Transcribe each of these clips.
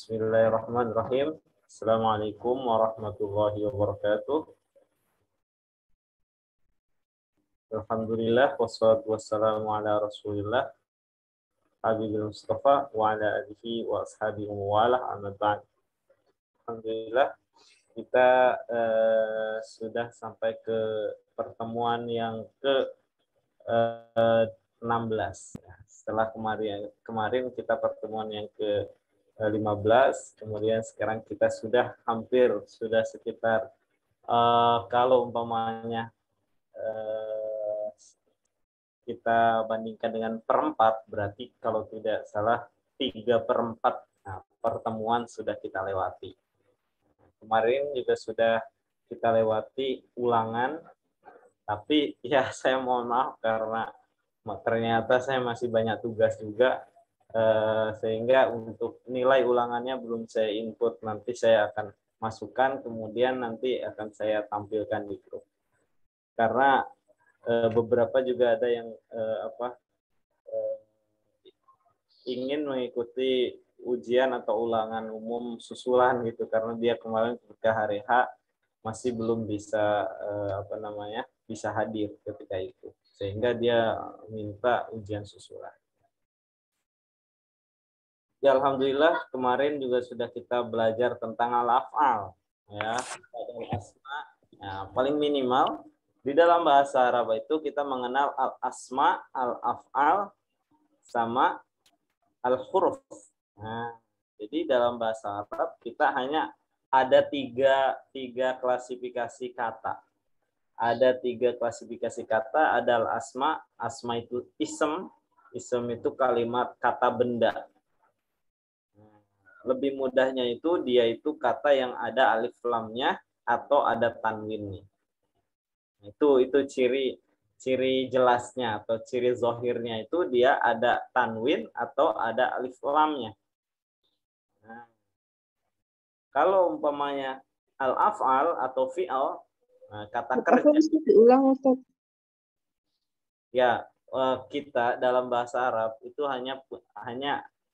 Bismillahirrahmanirrahim. Assalamualaikum warahmatullahi wabarakatuh. Alhamdulillah wassalatu wassalamu ala Rasulillah Habibil Mustafa wa ala alihi wa ashabihi wa wala amma ba'd. Alhamdulillah kita sudah sampai ke pertemuan yang ke 16. Setelah kemarin kita pertemuan yang ke 15, kemudian sekarang kita sudah sekitar kalau umpamanya kita bandingkan dengan perempat, berarti kalau tidak salah 3/4 pertemuan sudah kita lewati. Kemarin juga sudah kita lewati ulangan, tapi ya saya mohon maaf karena ternyata saya masih banyak tugas juga, sehingga untuk nilai ulangannya belum saya input. Nanti saya akan masukkan, kemudian nanti akan saya tampilkan di grup. Karena beberapa juga ada yang ingin mengikuti ujian atau ulangan umum susulan gitu, karena dia kemarin ketika hari H masih belum bisa bisa hadir ketika itu, sehingga dia minta ujian susulan. Ya, alhamdulillah kemarin juga sudah kita belajar tentang al-af'al, ya, al-asma. Ya, paling minimal di dalam bahasa Arab itu kita mengenal al-asma, al-af'al, sama al-huruf. Nah, jadi dalam bahasa Arab kita hanya ada tiga klasifikasi kata. Ada tiga klasifikasi kata, ada al-asma, asma itu ism itu kalimat kata benda. Lebih mudahnya itu dia itu kata yang ada alif lamnya atau ada tanwinnya. Itu ciri jelasnya atau ciri zohirnya itu dia ada tanwin atau ada alif lamnya. Nah, kalau umpamanya al-af'al atau fi'al, kata kerja. Diulang, Ustaz. Ya, kita dalam bahasa Arab itu hanya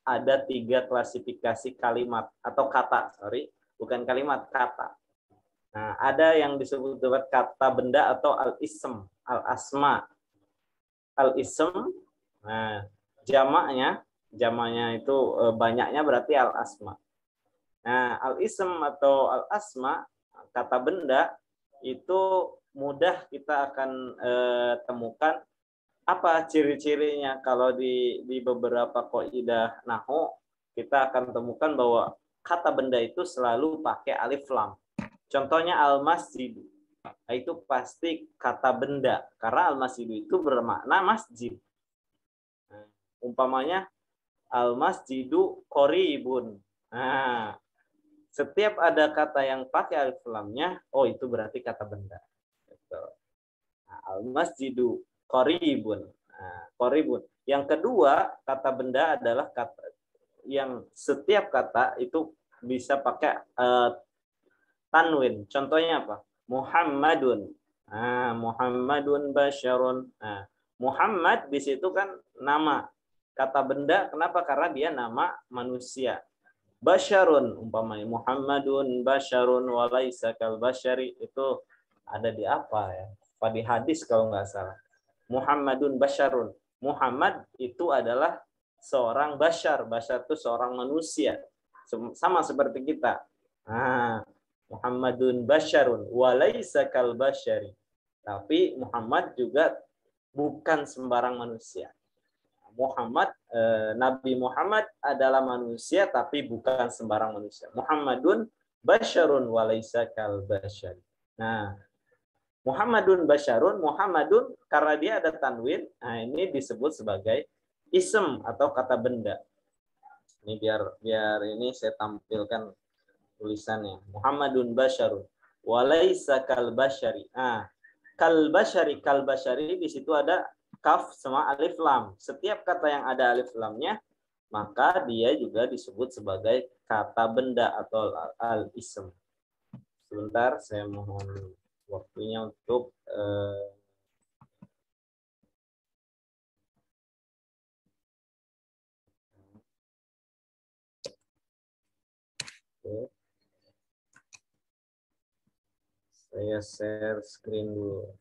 ada tiga klasifikasi kalimat atau kata, bukan kalimat, kata. Nah, ada yang disebut dengan kata benda atau al-ism, al-asma. Al-ism, nah, jamaknya itu banyaknya berarti al-asma. Nah, al-ism atau al-asma, kata benda, itu mudah kita akan temukan apa ciri-cirinya. Kalau di beberapa kaidah nahwu kita akan temukan bahwa kata benda itu selalu pakai alif lam. Contohnya al-masjid, itu pasti kata benda karena al-masjid itu bermakna masjid. Nah, umpamanya al-masjidu qaribun. Nah, setiap ada kata yang pakai alif lamnya, oh itu berarti kata benda. Nah, al-masjidu qaribun. Nah, qaribun. Yang kedua, kata benda adalah kata yang setiap kata itu bisa pakai tanwin. Contohnya apa? Muhammadun. Nah, Muhammadun basyarun. Nah, Muhammad di situ kan nama. Kata benda, kenapa? Karena dia nama manusia. Basyarun, umpamanya Muhammadun basyarun walaisa kal basyari, itu ada di apa ya? Di hadis kalau nggak salah. Muhammadun basyarun. Muhammad itu adalah seorang basyar. Basyar itu seorang manusia. Sama seperti kita. Nah, Muhammadun basyarun walaisa kal basyari. Tapi Muhammad juga bukan sembarang manusia. Nabi Muhammad adalah manusia tapi bukan sembarang manusia. Muhammadun basyarun walaisa kal basyari. Nah, Muhammadun basyarun, Muhammadun karena dia ada tanwin, nah ini disebut sebagai ism atau kata benda. Ini biar ini saya tampilkan tulisannya. Muhammadun basyarun walaisa kal basyari. Nah, kal basyari di situ ada kaf sama alif lam. Setiap kata yang ada alif lamnya maka dia juga disebut sebagai kata benda atau al-ism. Sebentar, saya mohon waktunya untuk Oke. Saya share screen dulu.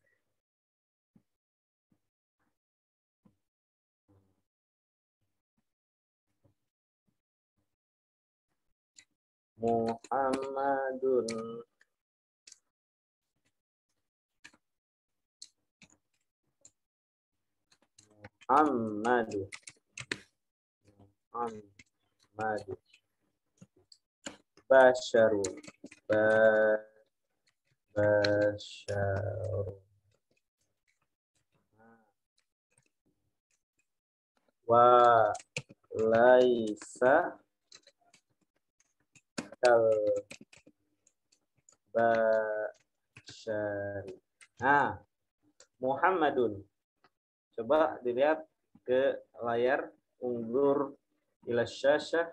Muhammadun. Muhammadu. Muhammadu. Basyarun. Basyarun. Wa laisa kal basyari. Nah, Muhammadun. Coba dilihat ke layar, undur ila syasyah.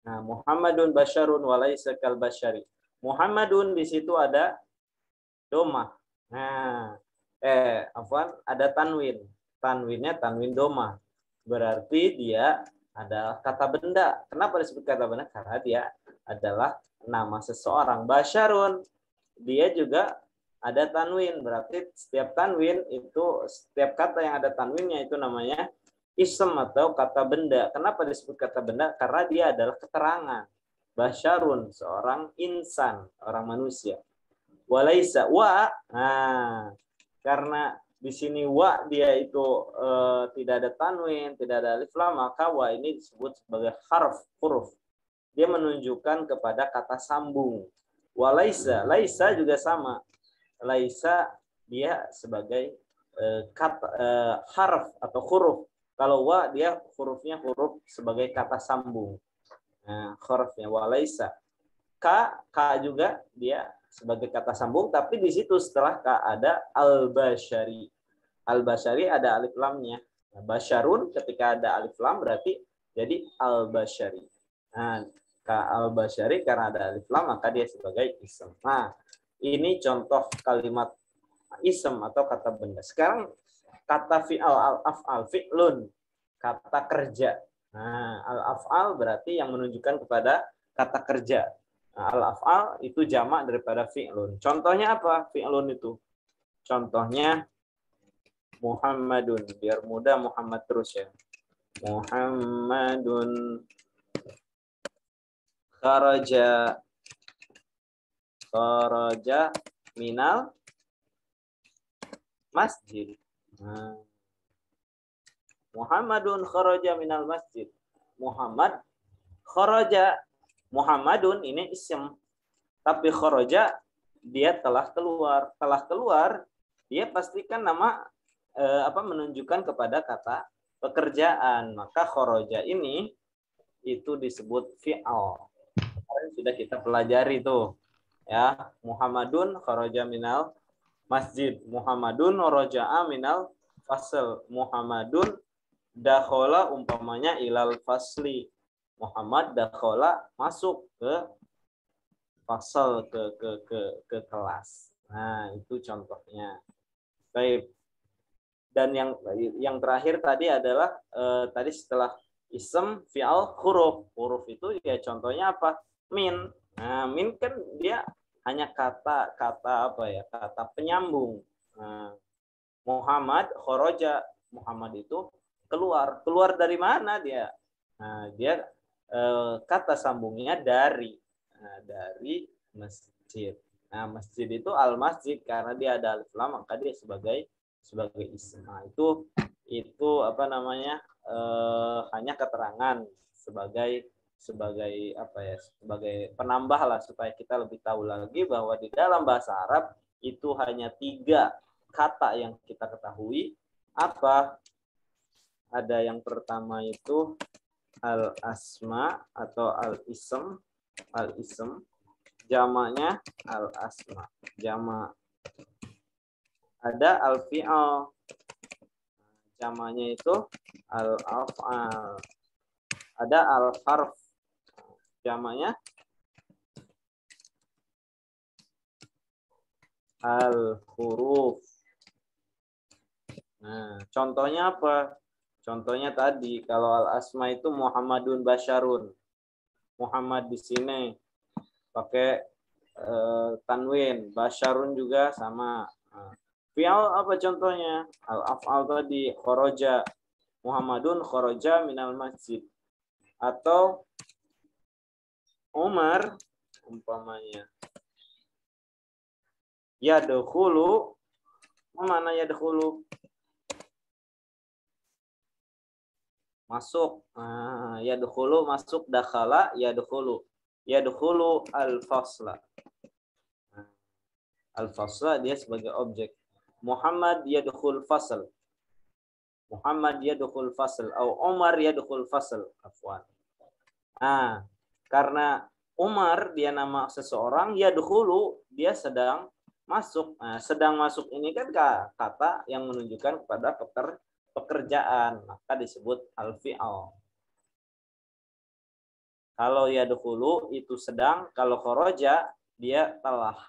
Nah, Muhammadun basyarun wa laisa kal basyari. Muhammadun di situ ada domah. Nah, ada tanwin. Tanwinnya tanwin domah. Berarti dia adalah kata benda. Kenapa disebut kata benda? Karena dia adalah nama seseorang. Basyarun, dia juga ada tanwin. Berarti setiap tanwin itu, setiap kata yang ada tanwinnya itu namanya ism atau kata benda. Kenapa disebut kata benda? Karena dia adalah keterangan. Basyarun, seorang insan, orang manusia. Walaisa, wa, nah, karena di sini wa dia itu tidak ada tanwin, tidak ada alif lam, maka wa ini disebut sebagai harf, huruf. Dia menunjukkan kepada kata sambung. Walaisa, laisa juga sama. Laisa dia sebagai harf atau huruf. Kalau wa dia hurufnya huruf sebagai kata sambung. Nah, hurufnya walaisa. Ka juga dia sebagai kata sambung, tapi di situ setelah ka ada al-basyari. Al-basyari ada alif lamnya. Nah, basyarun ketika ada alif lam berarti jadi al-basyari. Nah, ka al-basyari karena ada alif lam maka dia sebagai ism. Nah, ini contoh kalimat ism atau kata benda. Sekarang kata fi'al, al-af'al, fi'lun, kata kerja. Nah, al-af'al berarti yang menunjukkan kepada kata kerja. Nah, al-af'al itu jamak daripada fi'lun. Contohnya apa fi'lun itu? Contohnya Muhammadun. Biar mudah Muhammad terus ya. Muhammadun kharaja minal masjid. Nah. Muhammadun kharaja minal masjid. Muhammad kharaja. Muhammadun ini ism. Tapi kharaja dia telah keluar. Telah keluar dia pastikan nama menunjukkan kepada kata pekerjaan. Maka kharaja ini itu disebut fi'al. Kemarin sudah kita pelajari tuh. Ya, Muhammadun kharaja minal masjid. Muhammadun raja'a minal fasl. Muhammadun dakhola umpamanya ilal fasli. Muhammad dakhola masuk ke fasal, ke kelas. Nah, itu contohnya. Baik. Dan yang terakhir tadi adalah tadi setelah ism fi'al huruf. Huruf itu ya contohnya apa? Min. Nah, min kan dia hanya kata penyambung. Nah, Muhammad kharaja. Muhammad itu keluar dari mana dia? Nah, dia kata sambungnya dari masjid. Nah, masjid itu al masjid karena dia ada alif lam maka dia sebagai ism. Nah, itu hanya keterangan sebagai penambah lah supaya kita lebih tahu lagi bahwa di dalam bahasa Arab itu hanya 3 kata yang kita ketahui. Apa? Ada yang pertama itu al-asma atau al-ism. Al-ism. Jamaknya al-asma. Jamak. Ada al-fi'al. Jamaknya itu al-af'al. Ada al-harf. Jamaknya al-huruf. Nah, contohnya apa? Contohnya tadi kalau al-asma itu Muhammadun Basyarun. Muhammad di sini pakai tanwin, Basyarun juga sama. Nah, fi'al apa contohnya? Al-af'al tadi kharaja. Muhammadun kharaja minal masjid. Atau Umar umpamanya yadkhulu, mana yadkhulu? Masuk. Yadkhulu masuk, dakhala yadkhulu. Yadkhulu al-fasla. Al-fasla dia sebagai objek. Muhammad yadkhul fasl. Muhammad yadkhul fasl atau Umar yadkhul fasl. Afwan. Nah, karena Umar dia nama seseorang, yadkhulu dia sedang masuk. Nah, sedang masuk ini kan kata yang menunjukkan kepada pekerjaan, maka disebut al-fi'al. Kalau yadkhulu itu sedang, kalau kharaja dia telah.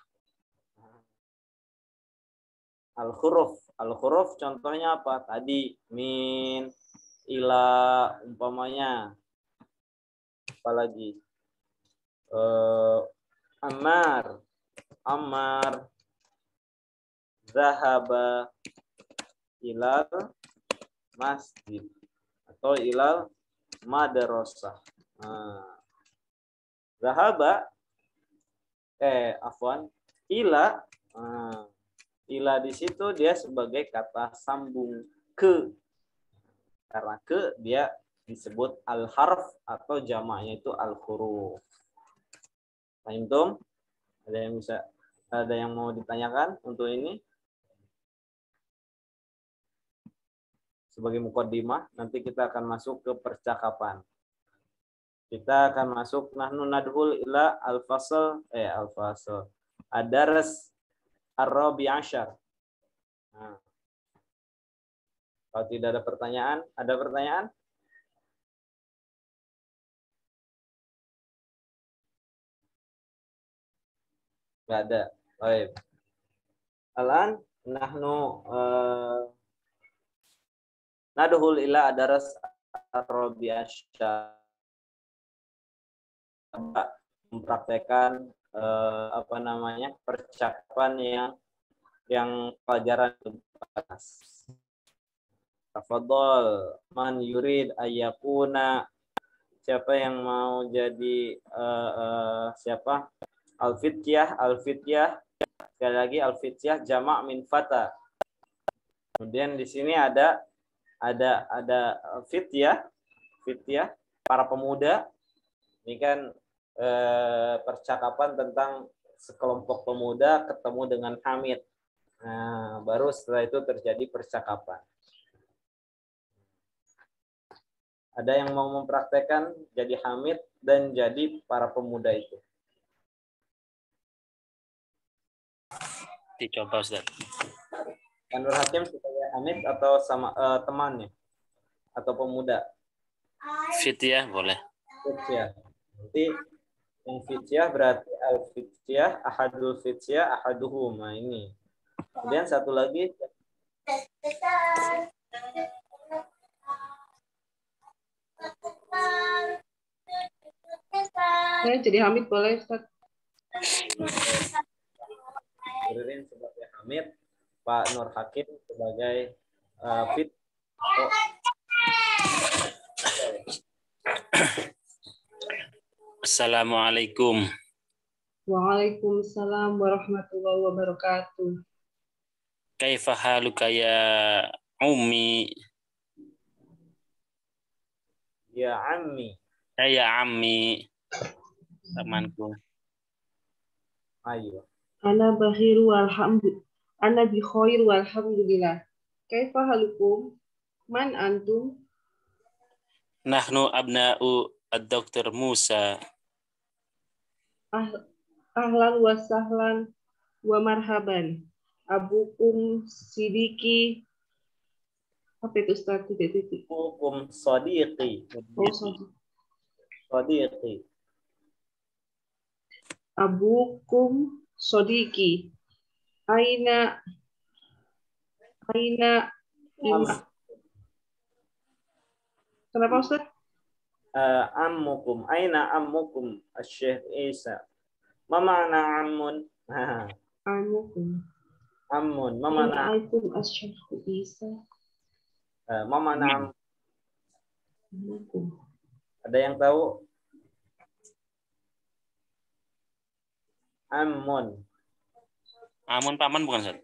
Al-huruf. Al-huruf contohnya apa? Tadi min, ila umpamanya. Apalagi? Ammar. Ammar. Zahaba ilal masjid. Atau ilal madrasah. Zahaba. Afwan. Ila. Ila di situ dia sebagai kata sambung ke. Karena ke dia disebut al-harf atau jamaknya itu al-huruf. Paham tuh? Ada yang mau ditanyakan untuk ini? Sebagai muqaddimah, nanti kita akan masuk ke percakapan. Kita akan masuk nahnu nadhul ila al-fasl ad-dars ar-rabi' asyar. Nah. Kalau tidak ada pertanyaan, ada pertanyaan? Enggak ada. Baik. Alan nahnu nadhul ila ad-dars ar-rabi' asyar. Mempraktekkan percakapan yang pelajaran bahas. Tafadhol man yurid ayyakuna, siapa yang mau jadi siapa? Al-fityah, al-fityah. Sekali lagi al-fityah jamak min fata. Kemudian di sini ada fityah, fityah para pemuda. Ini kan percakapan tentang sekelompok pemuda ketemu dengan Hamid. Nah, baru setelah itu terjadi percakapan. Ada yang mau mempraktekkan jadi Hamid dan jadi para pemuda itu? Dicoba, Ustaz. Nur Hakim sebagai Hamid atau sama temannya? Atau pemuda? Fityah boleh. Fityah. Nanti yang fityah berarti al-fityah, ahadul fityah, ahaduhum. Nah, ini. Kemudian satu lagi. Jadi Hamid boleh, Ustaz. Ririn sebagai Hamid, Pak Nur Hakim sebagai Fit. Assalamualaikum. Waalaikumsalam warahmatullahi wabarakatuh. Kaifa haluka ya ummi? Ya ammi. Ya ammi. Temanku. Ayo. Ana bakhiru walhamdulillah. Ana bi khair walhamdulillah. Kaifa halukum? Man antum? Nahnu abna'u ad-Dr. Musa. Ahlan wa sahlan wa marhaban. Abukum sidiki. Apa itu Ustaz? Titik-titik. Abukum sadiqi. Sadiqi. Abukum sodiki. Aina im. Kenapa Ustaz? Ammukum. Aina ammukum Syekh Isa. Ma ma'na ammun? Amukum. Ammun. Ma ma'na Aikum asyikhu Isa. ma ma'na Amukum. Ada yang tahu? Ammun. Amun paman bukan Ustaz?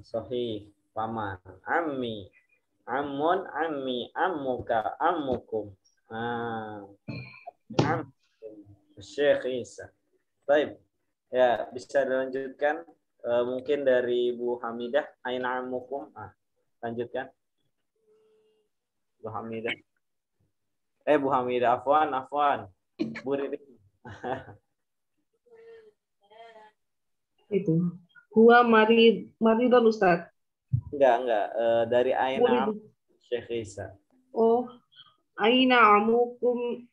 Sahih. Paman. Ammi. Ammun, ammi, ammuka, ammukum. Ammukum. Syekh Isa. Baik. Ya, bisa dilanjutkan. Mungkin dari Bu Hamidah. Aina ammukum. Lanjutkan. Bu Hamidah. Bu Hamidah. Afwan. Bu Riri. Itu. Huwa maridun Ustaz. Enggak. Dari Aina Murid. Syekh Isa. Oh, aina amukum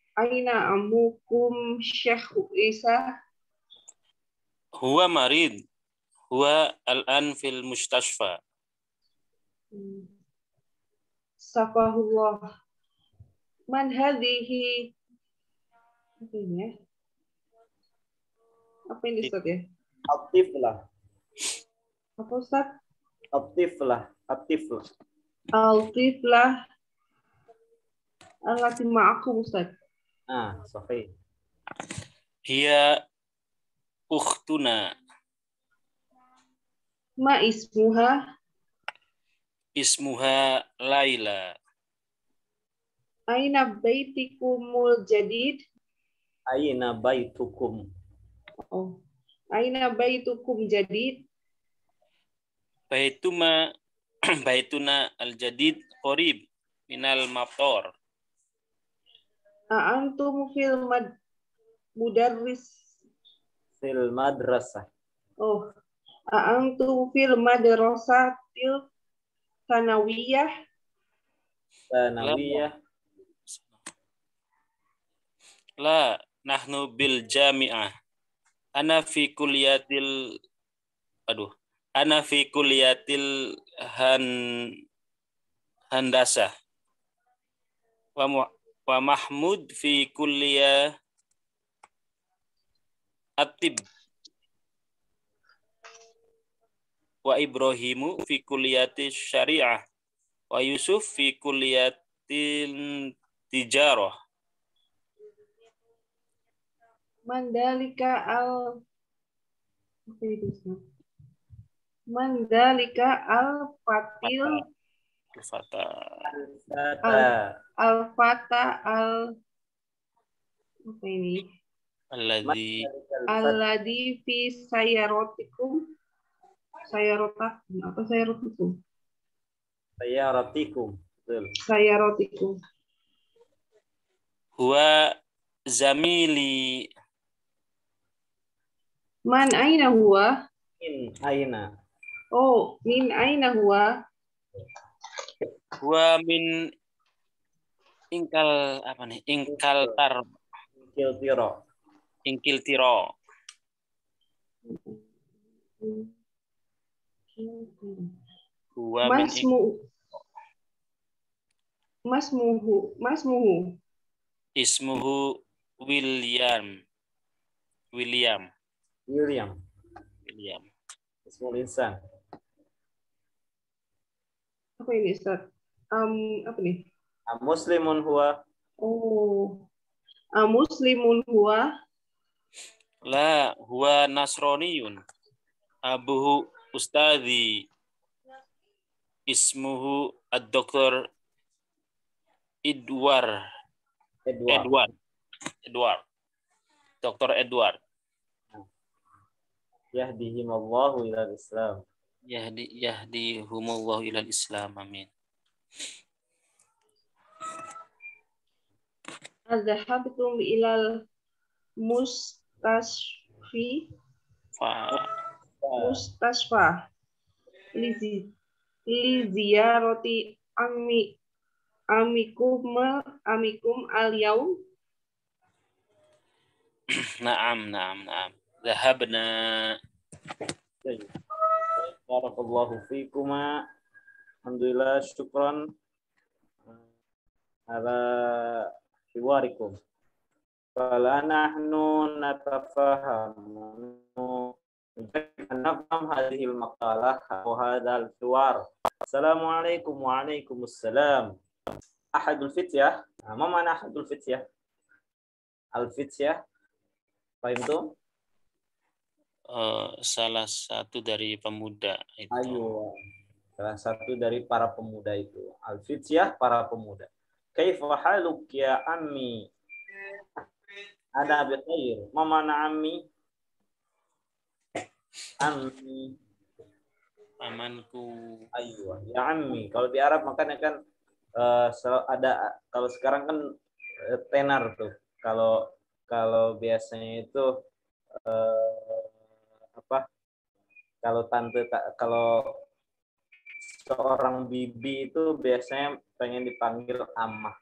Syekh Isa. Huwa marid. Huwa al-an fil mustashfa. Safahullah. Man hadhihi? Apa ini ya? Apa ini Ustaz ya? Aktif lah. Apa Ustaz? Aktif lah. Altiflah allati ma'akum Ustaz. Sahih. Hiya ukhtuna. Ma ismuha? Ismuha Laila. Aina baitikumul jadid? Aina baitukum. Oh. Aina baitukum jadid? Baituna al-jadid qorib minal mator. Antum fil mudarris? Fil madrasah. Oh. Antum fil madrasatil sanawiyah? Sanawiyah. La nahnu bil jami'ah. Ana fi kulliyatil handasah. Wa Mahmud fi kulliyah at-tib. Wa Ibrahimu fi kulliyati syariah. Wa Yusuf fi kulliyatin tijarah. Mandalika al-fatil al-fata apa ini? Alladhi fi sayaratikum. Sayaratikum. Huwa zamili. Man aina huwa? Min aina. Oh, min aina huwa? Huwa min ingkal apa nih? Ingkil tiro. Huwa min Masmuhu. Ismuhu William. Ismul insan. Apa ini Ustaz? Apa nih? Muslimun huwa. Oh. Muslimun huwa? La huwa nasroniyun. Abuhu ustadhi. Ismuhu ad-doktor Edward. Dr. Edward. Yahdihimallahu ilal Islam. Yahdihumullahu ilal Islam. Amin. Adzahabtum ilal mustasfi? Mustasfa. Li ziyarati amikum al-yaum? Naam. Zahabna. Barakallahu fikuma. Alhamdulillah, syukran ala hiwarikum. Fala nahnu natafahamu nafham hadhil maqalah wa hadzal hiwar. Assalamualaikum wa alaikumussalam. Ahadul fityah. Ma mana ahadul fityah? Al-fityah. Paham tuh? Salah satu dari pemuda itu. Ayo. Salah satu dari para pemuda itu. Al-fityah, para pemuda. Kaifa haluk ya ammi? Ana bi khair. Ma mana ammi? Ammi. Pamanku. Ayo, ya ammi. Kalau di Arab makanya kan ada, kalau sekarang kan tenar tuh. Kalau biasanya itu apa? Kalau seorang bibi itu biasanya pengen dipanggil ammah.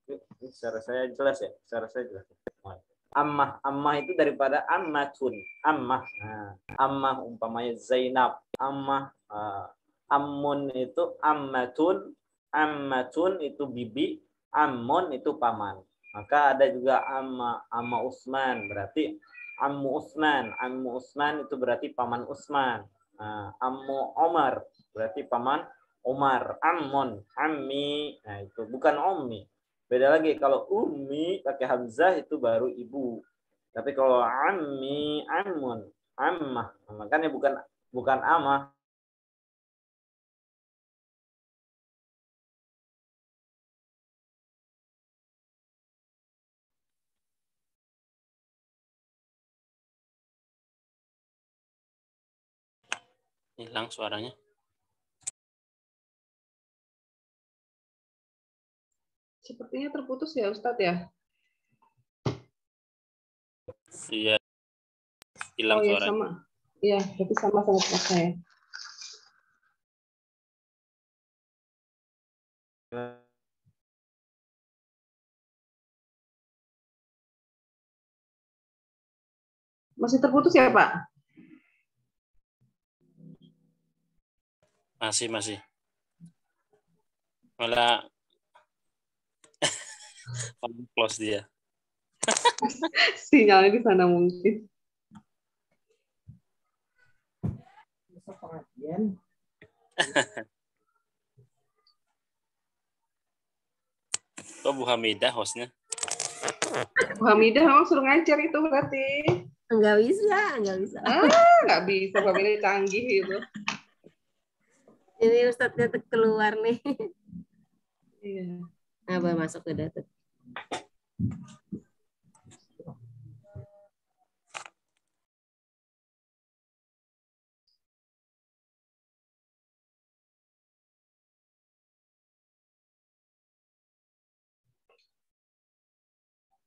Ini secara saya jelas ya? Secara saya jelas. Ammah itu daripada ammatun. Ammah. Nah, ammah umpamanya Zainab. Ammah. Ammun itu ammatun. Ammatun itu bibi. Ammun itu paman. Maka ada juga amma Utsman. Berarti ammu Utsman. Ammu Utsman itu berarti paman Utsman. Ammu Omar berarti paman Umar. Ammun, ammi, nah itu bukan ummi. Beda lagi kalau ummi pakai hamzah itu baru ibu. Tapi kalau ammi, ammun, ammah, makanya bukan amah. Hilang suaranya. Sepertinya terputus ya Ustadz ya? Iya. Hilang ya suaranya. sama. Iya, berarti sama saya. Masih terputus ya Pak? Masih. Malah close dia. Sinyalnya di sana mungkin. Kok Bu Hamidah hostnya? Bu Hamidah memang suruh ngajar itu berarti. Enggak bisa. Nggak bisa, Bu Hamidah canggih itu. Ini Ustadznya keluar nih. Iya. Apa masuk ke data?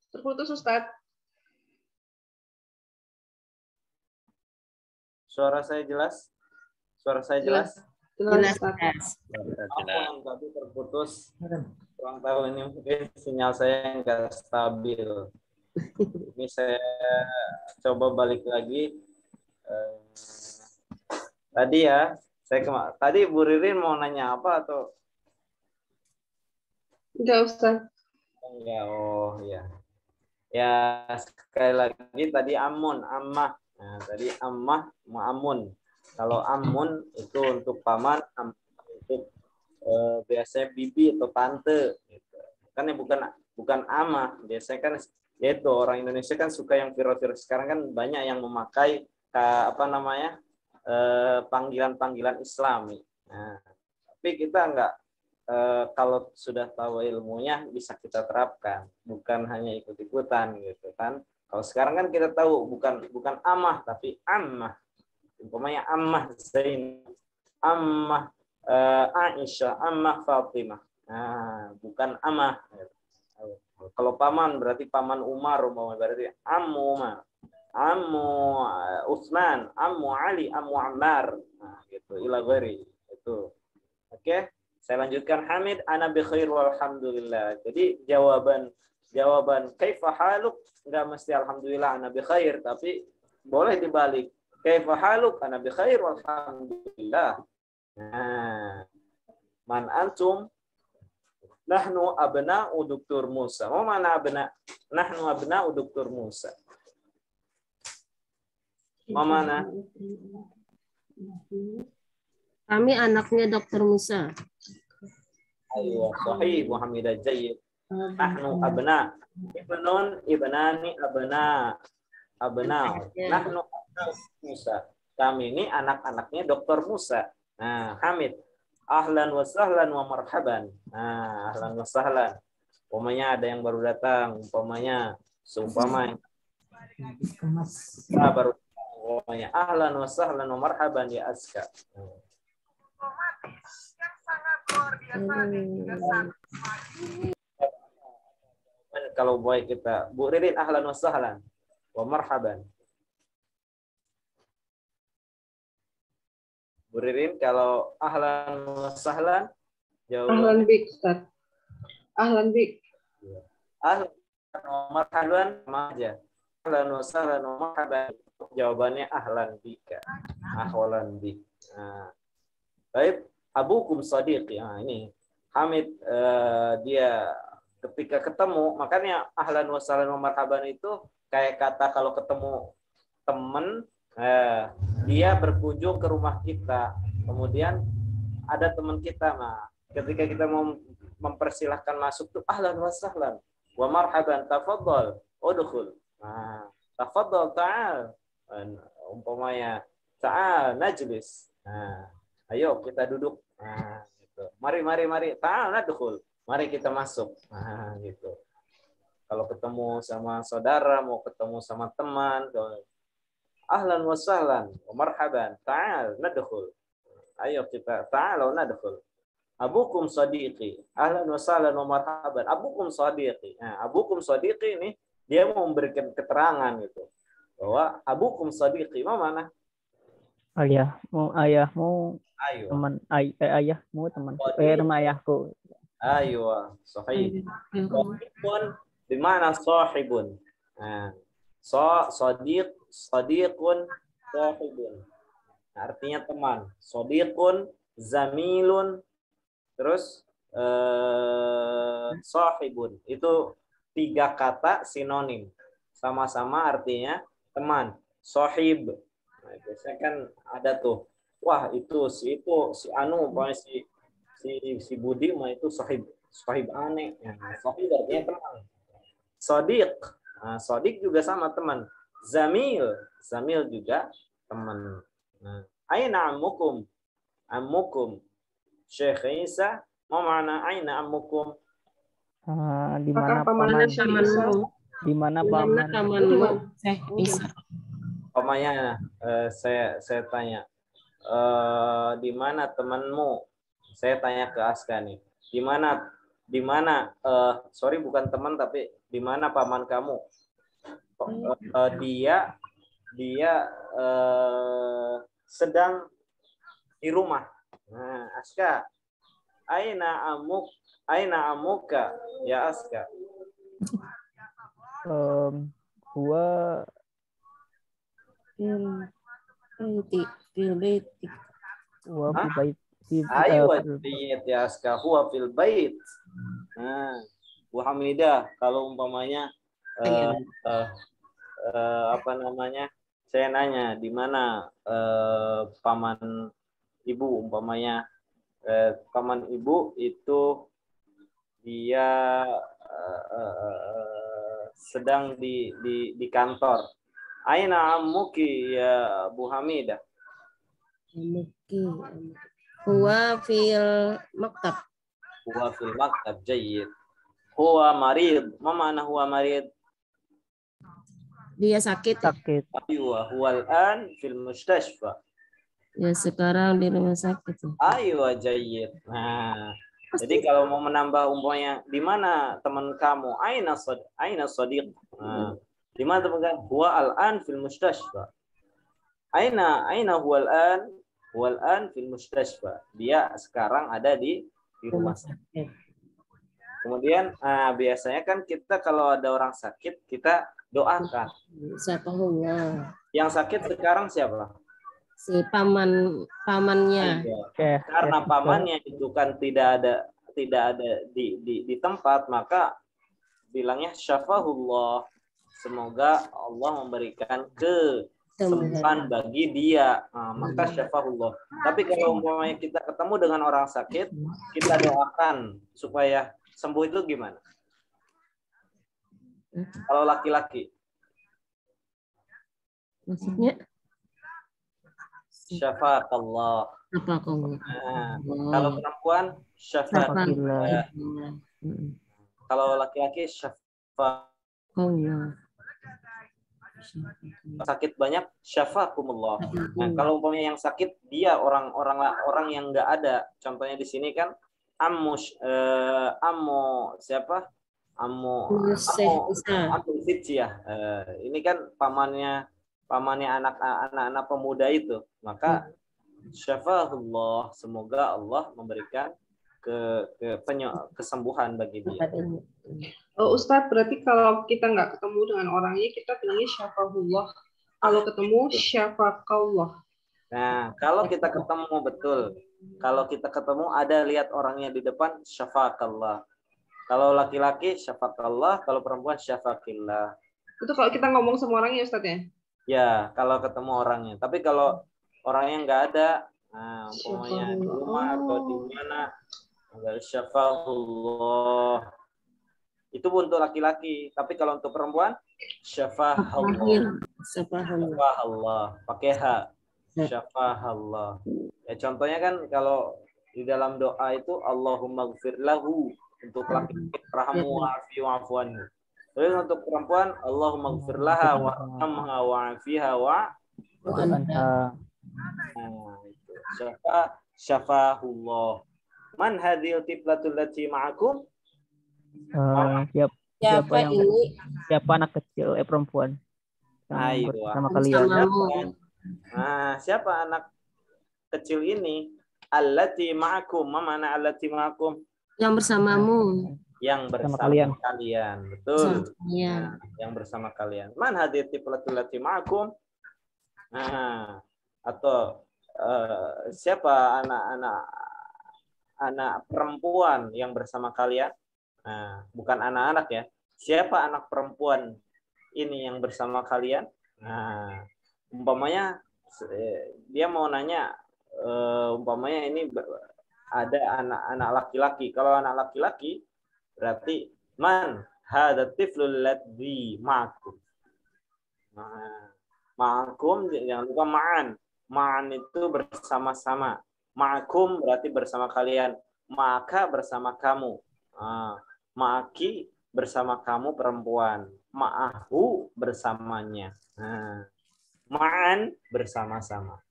Terputus Ustadz. Suara saya jelas? Suara saya jelas? Jelas. Apa yang tadi terputus? Kurang tahu, ini mungkin sinyal saya nggak stabil. Ini saya coba balik lagi. Tadi ya, tadi Bu Ririn mau nanya apa atau? Enggak Ustadz. Enggak, oh ya. Ya sekali lagi tadi amun, ammah. Nah, tadi ammah, amun. Kalau amun itu untuk paman, untuk biasanya bibi atau tante. Gitu. Kan bukan amah. Biasanya kan yaitu orang Indonesia kan suka yang viral-viral. Sekarang kan banyak yang memakai panggilan-panggilan Islami. Nah, tapi kita enggak. Kalau sudah tahu ilmunya bisa kita terapkan, bukan hanya ikut-ikutan gitu kan. Kalau sekarang kan kita tahu bukan amah tapi ammah. Umpamanya ammah Zainab, ammah Aisyah, ammah Fatimah. Nah, bukan amah. Kalau paman berarti paman Umar, berarti ammu Umar, ammu Utsman, ammu Ali, ammu Ammar. Nah, gitu ila ghairi itu. Oke. Saya lanjutkan. Hamid, ana bi khair walhamdulillah. Jadi jawaban kaifa haluk enggak mesti alhamdulillah ana bi khair, tapi boleh dibalik. Kaifa haluk? Ana bi khair walhamdulillah. Nah, man antum? Nahnu abna'u Dr. Musa. Mau mana abna? Nahnu abna'u Dr. Musa. Mau mana? Kami anaknya Dokter Musa. Ayo, sahih Muhammadah jayyid. Nahnu abna. Ibnun ibnani abna. Abna. Nahnu abna'u Musa. Kami ini anak-anaknya Dr. Musa. Nah, Hamid. Ahlan wa sahlan wa marhaban. Nah, ahlan wa sahlan. Umpamanya ada yang baru datang, umpamanya seumpama baru umpamanya ahlan wa sahlan wa marhaban ya aska. Kalau boleh kita Bu Ririn ahlan wa sahlan wa marhaban. Bu Ririn, kalau ahlan wa sahlan, jawaban Ahlan bik, Ustaz. Ahlan bik. ahlan wa marhaban sama aja. Ahlan wa sahlan wa marhaban. Jawabannya ahlan bika. Ahlan bik. Nah, baik, abukum sadiqi. Nah, ini Hamid dia ketika ketemu, makanya ahlan wa sahlan wa marhaban itu kayak kata kalau ketemu teman. Dia berkunjung ke rumah kita, kemudian ada teman kita, nah ketika kita mau mempersilahkan masuk tuh ahlan wa sahlan wa marhaban tafadhal udkhul. Nah, tafadhal ta'al, umpamanya ta'al najlis. Nah, ayo kita duduk. Nah, gitu. Mari ta'al nadkhul. Mari kita masuk. Nah, gitu. Kalau ketemu sama saudara, mau ketemu sama teman, ahlan wa sahlan wa marhaban ta'al nadkhul. Ayo kita ta'al nadkhul. Abukum sadiqi. Ahlan wa sahlan wa marhaban. Abukum sadiqi. Nah, abukum sadiqi ini dia mau memberikan keterangan gitu. Bahwa abukum sadiqi mana? Ayahmu Ayo. teman ayahmu temanku. Nama ayahku. Ayo, sahih. Sahibun di mana sahibun? Nah, sadiqun sahibun. Artinya teman. Sadiqun, zamilun, terus sahibun. Itu 3 kata sinonim. Sama-sama artinya teman. Sahib. Nah, biasanya kan ada tuh. Wah, itu si Anu, si Budi mah itu sahib aneh. Ya, sahib artinya teman. Sadiq. Nah, Sadiq juga sama teman. Zamil juga teman. Nah, aina ammukum? Ammukum. Syekh Isa, mau mana aina ammukum? Di mana pamanmu? Di mana Pamanmu? paman? Pamannya, saya tanya. Di mana temanmu? Saya tanya ke Aska nih. Di mana sorry bukan teman tapi di mana paman kamu? Dia sedang di rumah. Nah, Aska, aina amuka ya Aska? Huwa fil bait. Huwa fil bait. Ayo ya Aska, huwa fil bait. Nah, Bu Hamidah, kalau umpamanya apa namanya? Saya nanya di mana paman ibu, umpamanya paman ibu itu dia sedang di kantor. Aina ammuki ya Bu Hamidah? Huwa fil maktab. Huwa fil maktab, jayyid. Huwa marid. Ma mana huwa marid? Dia sakit. Aywa, huwa al-an fil mustashfa. Ya, sekarang di rumah sakit. Aywa, jayyid. Nah, jadi kalau mau menambah umpamanya, di mana teman kamu? Aina sadiq. Nah, di mana teman kamu? Huwa al-an fil mustashfa. Aina huwa al-an? Huwa al-an fil mustashfa. Dia sekarang ada di rumah sakit. Kemudian biasanya kan kita kalau ada orang sakit, kita Doakan. Syafahullah. Yang sakit sekarang siapa? Si pamannya. Iya. Syekh. Karena Syekh. pamannya itu kan tidak ada di tempat, maka bilangnya syafahullah. Semoga Allah memberikan kesembuhan bagi dia. Nah, maka syafahullah. Tapi kalau umpamanya kita ketemu dengan orang sakit, kita doakan supaya sembuh, itu gimana? Kalau laki-laki, Maksudnya syafakallah. apa kamu? Nah, kalau perempuan syafakillah. Kalau laki-laki syafak. Allah. Sakit banyak syafakumullah. Nah, kalau umpamanya yang sakit dia orang yang nggak ada. Contohnya di sini kan ammo siapa? Ammo Sitsi ya. Ini kan pamannya anak-anak pemuda itu. Maka syafahullah, semoga Allah memberikan kesembuhan bagi dia. Ustadz, berarti kalau kita nggak ketemu dengan orangnya, kita bilangnya syafahullah. Kalau ketemu, syafakallah. Nah, kalau kita ketemu, betul. Kalau kita ketemu, ada lihat orangnya di depan, syafakallah. Kalau laki-laki, syafakallah. Kalau perempuan, syafakillah. Itu kalau kita ngomong sama orangnya, Ustadz ya? Ya, kalau ketemu orangnya. Tapi kalau orangnya nggak ada, nah, umpamanya di rumah atau di mana, syafahullah. Itu untuk laki-laki. Tapi kalau untuk perempuan, syafahullah. Syafahullah. Pakai H. Syafahullah. Ya, contohnya kan kalau di dalam doa itu, Allahumma gfir lahu. Untuk laki-laki, rahmu wa'afi wa'afuanhu. Terus untuk perempuan, Allahumma gfir laha wa'amha wa'afiha wa'anha. Nah, itu. Syafahullah. Man hadhil tiflatul lati ma'akum? Siapa anak kecil perempuan yang bersama kalian? Nah, siapa anak kecil ini? Allati ma'akum. Mana allati ma'akum? Yang bersamamu. Yang bersama kalian. Betul. Nah, yang bersama kalian. Man hadhil tiflatul lati ma'akum? Nah, atau siapa anak perempuan yang bersama kalian? Nah, bukan anak-anak ya. Siapa anak perempuan ini yang bersama kalian? Nah, umpamanya dia mau nanya, umpamanya ini ada anak-anak laki-laki. Kalau anak laki-laki berarti man hadza tiflul ladzi ma'akum. Nah, ma'akum jangan lupa ma'an. Ma'an itu bersama-sama. Ma'akum berarti bersama kalian. Maka bersama kamu. Ma'aki bersama kamu perempuan. Ma'ahu bersamanya. Ma'an bersama-sama.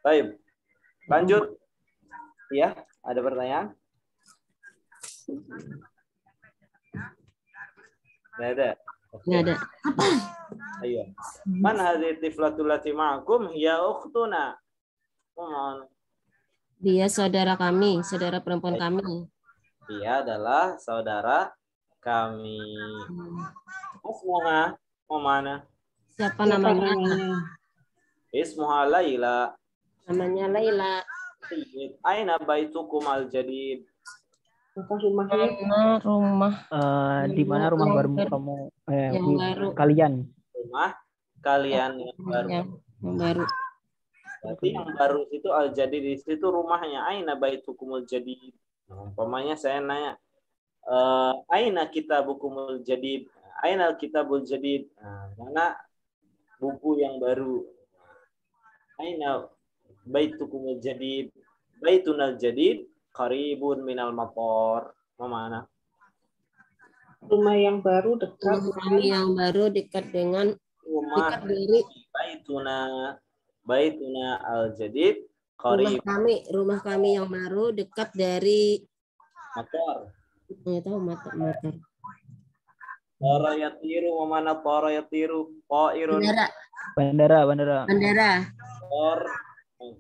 Baik. Lanjut. Ya, ada pertanyaan? Tidak ada. Nggak ada. Ayo. Man hadhihi tiflatul lati ma'akum ya ukhtuna. Dia saudara kami, saudara perempuan kami. Dia adalah saudara kami. Ismuha, mana? Siapa namanya? Ismuha Laila. Namanya Laila. Aina baitukum al-jadid? Rumah. Di mana rumah baru kamu? Kalian. Rumah kalian yang baru. Yang baru. Berarti yang baru itu al-jadid di situ rumahnya. Aina baitukumul jadid? Umpamanya saya nanya, aina kitabukumul jadid? Aina kitabul jadid? Mana buku yang baru? Aina baitukumul jadid? Baitunal jadid qaribun minal matar. Mana? Rumah yang baru dekat. Rumah yang baru dekat dengan rumah dari Baituna al-jadid qarib. Rumah kami yang baru dekat dari motor. Nggak tahu motor. Tara yatiru, mana tara yatiru? Qairun. Bandara. Motor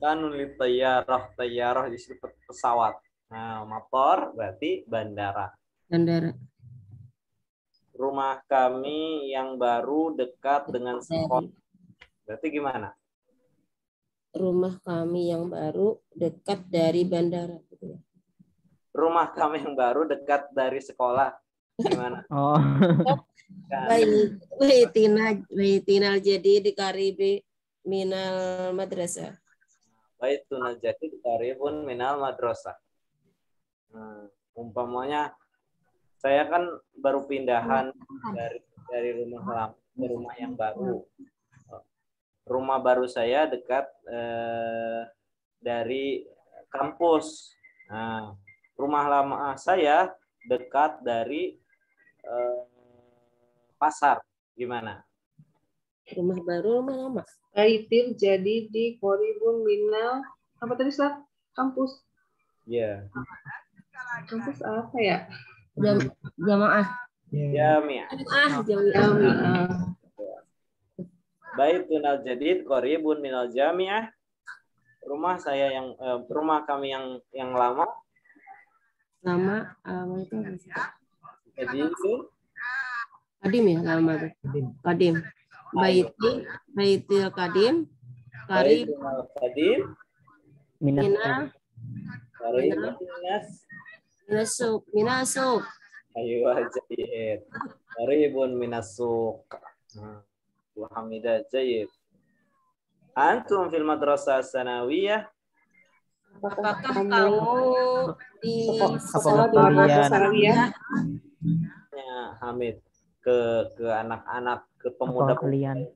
kanun li tayyarah di situ pesawat. Nah, motor berarti bandara. rumah kami yang baru dekat dengan sekolah. Berarti gimana? Rumah kami yang baru dekat dari bandara. Rumah kami yang baru dekat dari sekolah. Gimana? Oh. Kan? Baitinal jadi di karibi minal madrasah. Baitun jadi qaribun minal madrasah. Umpamanya saya kan baru pindahan dari rumah lama ke rumah yang baru. Rumah baru saya dekat dari kampus. Nah, rumah lama saya dekat dari pasar. Gimana? Rumah baru, rumah lama. Baitil jadi di koribun minal apa tadi Ustaz? Kampus. Iya. Kampus apa ya? Jamaah. Jami'ah. Jamiah. Baitunal jadid qaribun minal jami'ah. Rumah kami yang lama. Lama itu Jadi itu kadim ya, lama tuh. Kadim. Baitil kadim. Karib Baitunal qadim minal qaribun minasuk. Ayo jahit. Qaribun minas suq. Wa hamidah jahit. Antum fil madrasah sanawiyah. Apakah kamu di Sekolah di madrasah sanawiyah? Ya, Hamid ke anak-anak, ke pemuda. Kalian?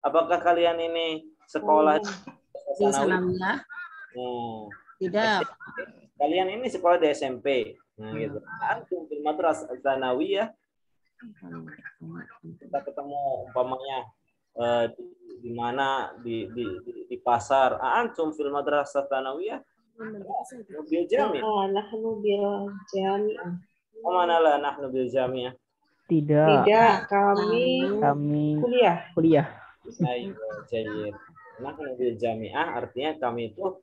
Apakah kalian ini sekolah di sanawiyah? sanawiyah? Tidak. Kalian ini sekolah di SMP. Nah, gitu. Antum fil madrasah sanawiyah. Kita ketemu umpamanya di mana di pasar. Antum fil madrasah sanawiyah. Bil jami'ah. Nahnu bil jami'ah. Mana lah nahnu bil jami'ah. Tidak. Tidak, kami kuliah. Ayo, jahit. Nahnu bil jami'ah artinya kami itu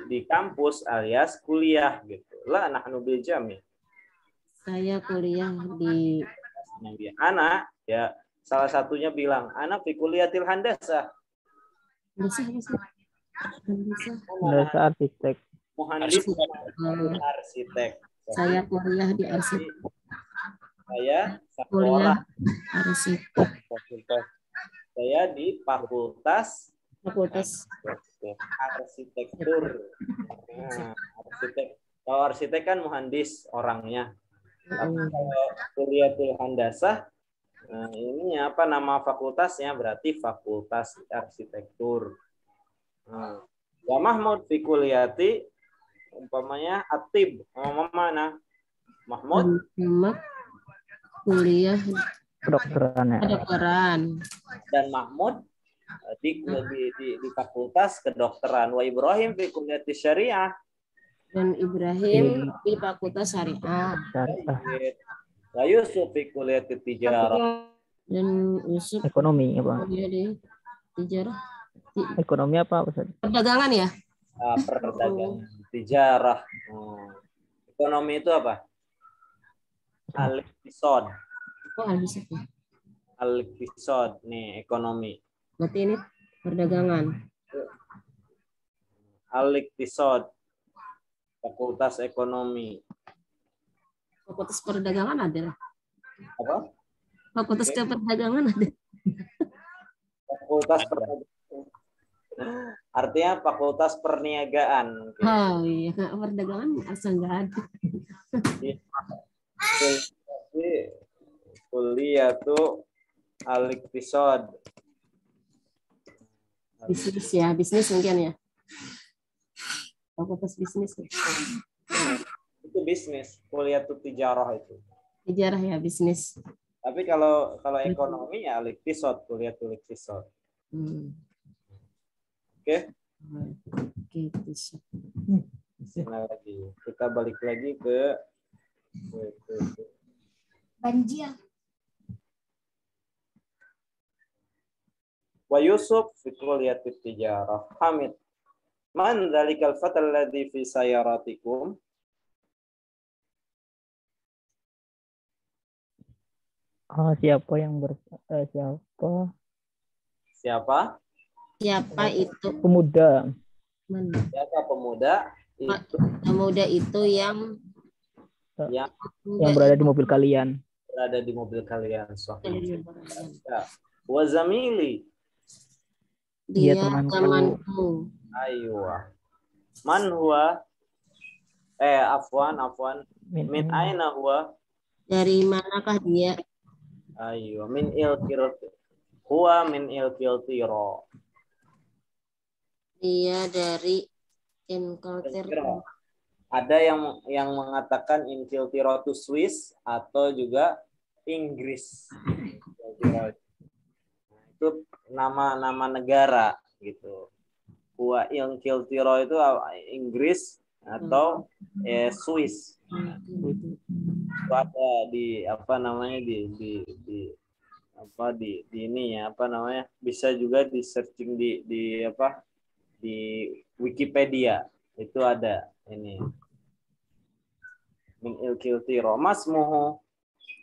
di kampus alias kuliah gitu. Lah nahnu bil jami'. Saya kuliah di Anak ya salah satunya bilang anak di kuliatil handasah. Handasah arsitek. Muhandis arsitek. Saya kuliah di arsitek. Saya Kuliah sekolah arsitek. saya di fakultas arsitektur. Nah, kalau arsitek kan muhandis orangnya. Tapi kalau kuliatul handasah, ini apa nama fakultasnya? Berarti fakultas arsitektur. Ya Mahmud fi kuliati umpamanya atib. Mana? Mahmud kuliah kedokteran. Dan Mahmud di fakultas kedokteran. Wa Ibrahim fi kuliati syariah. Dan Ibrahim di fakultas syariah. Wa Yusuf fi kuliati tijarah. Dan Yusuf Ekonomi apa? di tijarah. Ekonomi apa Ustaz? Perdagangan ya? Perdagangan, tijarah. Ekonomi itu apa? Al-iqtisad. Al-iqtisad nih ekonomi. Berarti ini perdagangan. Al-iqtisad. Fakultas ekonomi. Fakultas perdagangan ada. Apa? Fakultas perdagangan ada. Fakultas perdagangan. Artinya fakultas perniagaan. Oh iya, perdagangan asal nggak ada. Kuliah tuh al-iqtisad. Bisnis ya, bisnis mungkin ya. Fakultas bisnis. Ya. Itu bisnis, kuliah tuh tijarah itu. Tijarah ya, bisnis. Tapi kalau ekonomi ya al-iqtisad, kuliah tuh al-iqtisad. Oke. Nah, lagi. Kita balik lagi ke banjir. Wa Yusuf fi kulliyati tijarah. Hamid. Man dzalikal fatal ladzi fi sayaratikum? Siapa yang siapa Siapa? Siapa itu? pemuda Siapa pemuda itu Pemuda itu yang yang yang berada di mobil kalian? berada di mobil kalian? Sahih. Wa zamili. dia temanku. temanku. Aywa. Man huwa? Afwan. Min aina huwa? Dari manakah dia? Aywa. Min ilkil. Huwa min ilkil tiro. Dia dari Incultir. Ada yang mengatakan infiltratu Swiss atau juga Inggris. Itu nama negara gitu. Gua infiltro itu Inggris atau Swiss. Itu ada di apa namanya di ini ya, apa namanya, bisa juga di searching di Wikipedia itu ada ini min ilkiltiro masmuhu.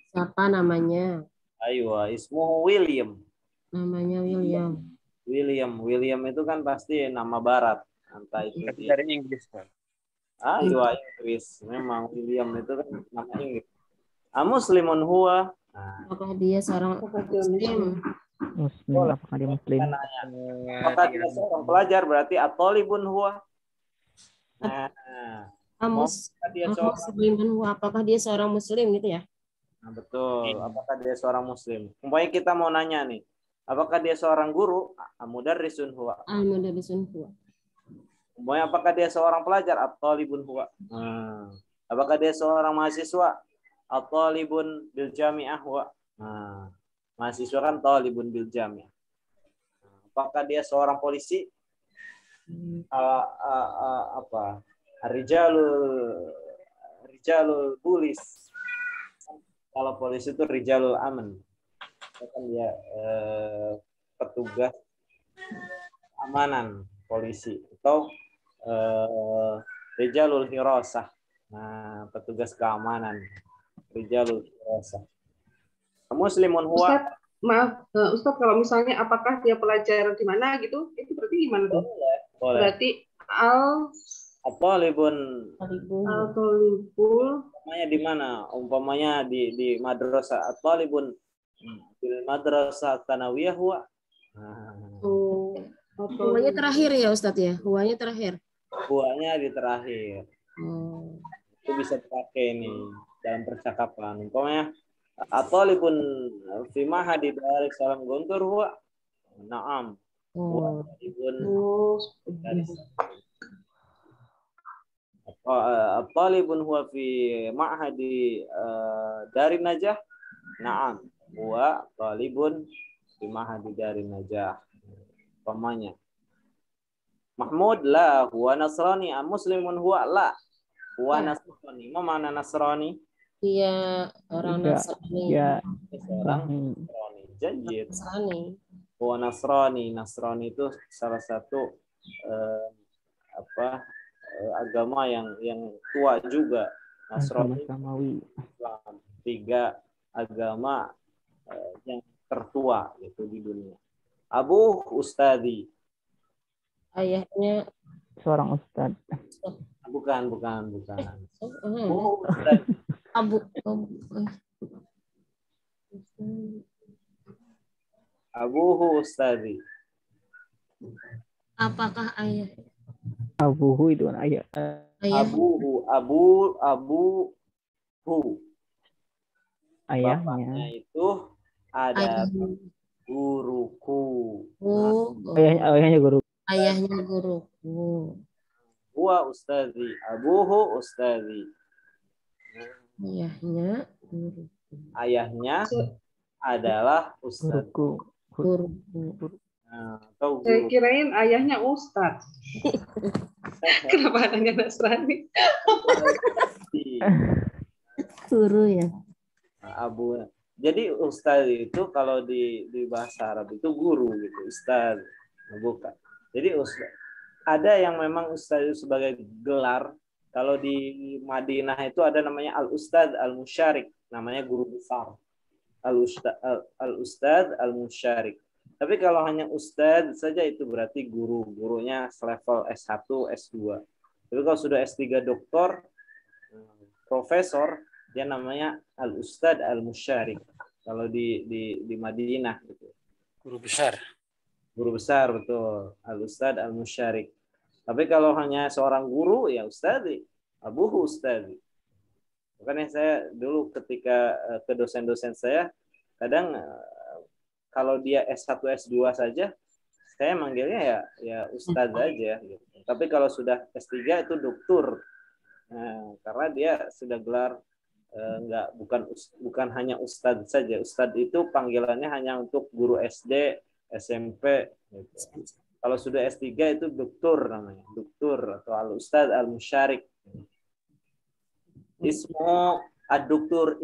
Siapa namanya? Aywa ismuhu William. Namanya William. William itu kan pasti nama barat, entah itu Dari Inggris kan. Aywa Inggris, memang William itu kan nama Inggris. Muslimun huwa. Apakah dia seorang muslim? Apakah dia muslim? Apakah dia seorang pelajar, berarti at-talibun huwa. Apakah dia seorang muslim gitu ya? Nah, betul. Apakah dia seorang muslim? Umpamanya kita mau nanya nih, apakah dia seorang guru? Mudarrisun huwa. Mudarrisun huwa. Umpamanya apakah dia seorang pelajar? At-talibun huwa. Apakah dia seorang mahasiswa? At-talibun bil jami'ah huwa. Mahasiswa kan talibun bil jami'ah. Apakah dia seorang polisi? Rijalul pulis. Kalau polisi itu rijalul aman. Kan dia petugas amanan polisi, atau rijalul hirasah. Nah, petugas keamanan. Rijalul hirasah. Muslimun huwa. Ustaz, maaf, Ustaz, kalau misalnya apakah dia pelajar di mana gitu, itu berarti gimana tuh? Boleh. Berarti At-talibun. Umpamanya di mana? Umpamanya di madrasah. At-talibun bil madrasah tsanawiyah huwa. Huwanya terakhir ya Ustaz ya? Huwanya terakhir. Huwanya di terakhir. Itu bisa dipakai nih dalam percakapan. Umpamanya at-talibun fi mahadi Dar Salam Guntur huwa. Naam. At-talibun huwa fi ma'hadi Darin Najah. Naam. Huwa talibun fi ma'hadi Darin Najah. Pamanya. Mahmud la huwa nasrani. Muslimun huwa la huwa nasrani. Ma mana nasrani? Dia orang Nasrani. Ya. Seorang Nasrani. Jajid. Nasrani. Huwa nasrani. Nasrani itu salah satu agama yang tua juga. Nasrani Samawi. 3 agama yang tertua itu di dunia. Abu Ustadi. Ayahnya Seorang ustad. Bukan. Abu Ustadi. Apakah ayah? Abuhu itu kan ayah. Abuhu. Bapaknya itu ada guruku. Ayahnya guru. Ayahnya guruku. Huwa ustazi. Abuhu ustazi. Ayahnya guruku. Ayahnya adalah ustaz. Guruku. Saya kirain ayahnya Ustadz. Kenapa adanya Nasrani? Guru ya. Abu. Jadi ustaz itu kalau di bahasa Arab itu guru gitu, ustaz. Bukan. Jadi ustaz. Ada yang memang ustaz itu sebagai gelar. Kalau di Madinah itu ada namanya al-ustaz al-musyarik, namanya guru besar. al-ustad al-musyarik. Tapi kalau hanya ustad saja itu berarti gurunya selevel S1, S2. Tapi kalau sudah S3 doktor, profesor, dia namanya al-ustad al-musyarik. Kalau di Madinah gitu. Guru besar. Guru besar, betul. Al-ustad al-musyarik. Tapi kalau hanya seorang guru, ya ustadi, abuhu ustadi. Makanya saya dulu ketika ke dosen-dosen saya, kadang kalau dia S1, S2 saja, saya manggilnya ya ustadz aja. Gitu. Tapi kalau sudah S3 itu doktor. Nah, karena dia sudah gelar bukan hanya ustadz saja. Ustadz itu panggilannya hanya untuk guru SD, SMP. Gitu. Kalau sudah S3 itu doktor namanya. Doktor atau al-ustadz al-musyarik. Ismu ad-doktor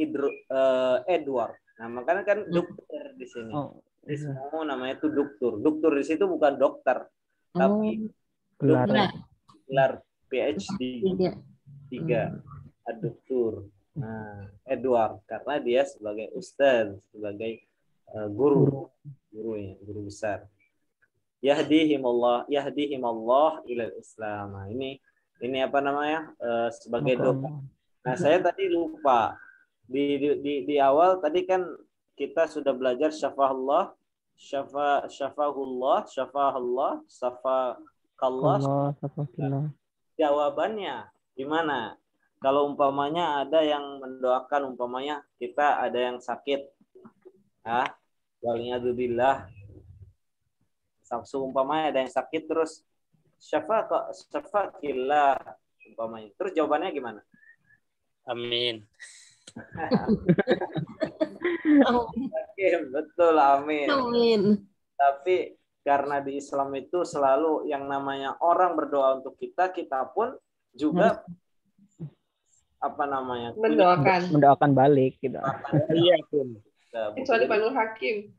Edward. Nah, makanya kan dokter di sini. Ismu namanya itu dokter. Dokter di situ bukan dokter, tapi gelar PhD 3 ad-dokter. Nah, Edward karena dia sebagai ustaz, sebagai guru besar. Yahdihimallah ilal Islam. Nah, ini apa namanya? Sebagai doa. Nah, saya tadi lupa. Di awal tadi kan kita sudah belajar syafahullah, syafahullah, safakallah. Jawabannya gimana? Kalau umpamanya ada yang mendoakan, umpamanya kita ada yang sakit, waliyadzubillah, umpamanya ada yang sakit terus syafakillah umpamanya. Terus jawabannya gimana? Amin. Betul, amin. Amin. Tapi karena di Islam itu selalu yang namanya orang berdoa untuk kita pun juga mendoakan balik gitu. Iya, pun. Kecuali Pak Nur Hakim.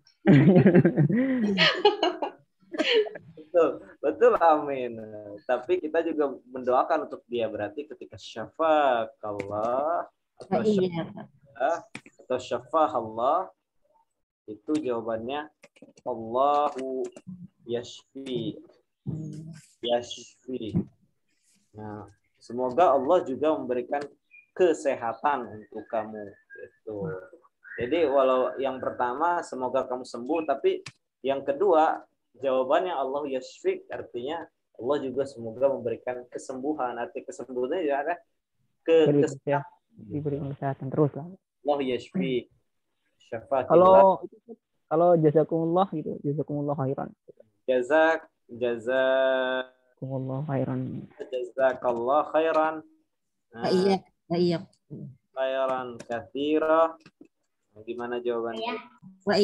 Betul, amin. Tapi kita juga mendoakan untuk dia, berarti ketika syafaqallah atau syafa'allah itu jawabannya Allahu yashfi. Nah, semoga Allah juga memberikan kesehatan untuk kamu itu. Jadi walau yang pertama semoga kamu sembuh, tapi yang kedua jawabannya Allah yashfi artinya Allah juga semoga memberikan kesembuhan. Arti kesembuhannya ya kan diberi kesehatan terus lah. Allah yashfi. Kalau jazakumullah gitu, jazakumullah khairan. Jazakumullah khairan. Jazakallah khairan. Iya. Khairan katsira. Gimana jawabannya? Wa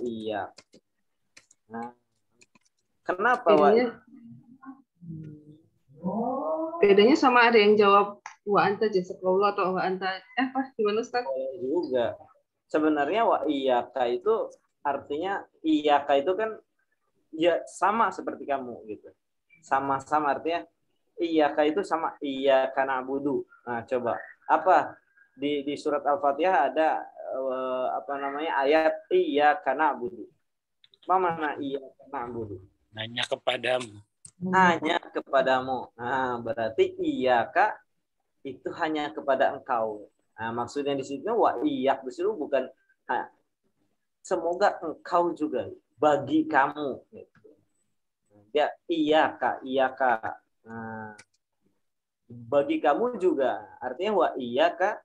iya. Nah, kenapa bedanya sama ada yang jawab wa anta jazakallah atau wa anta gimana Ustaz? Juga. Sebenarnya wa iyyaka itu artinya iyyaka itu kan ya sama seperti kamu gitu. Sama-sama artinya iyyaka itu sama iyyaka na'budu. Nah, coba apa di surat Al-Fatihah ada ayat iyyaka na'budu. Apa mana iyyaka na'budu? Hanya kepadamu. Hanya kepadamu. Nah, berarti iyyaka itu hanya kepada engkau. Nah, maksudnya di sini wa iyyak di situ bukan semoga engkau juga bagi kamu. Ya iyyaka. Nah, bagi kamu juga artinya wa iyyaka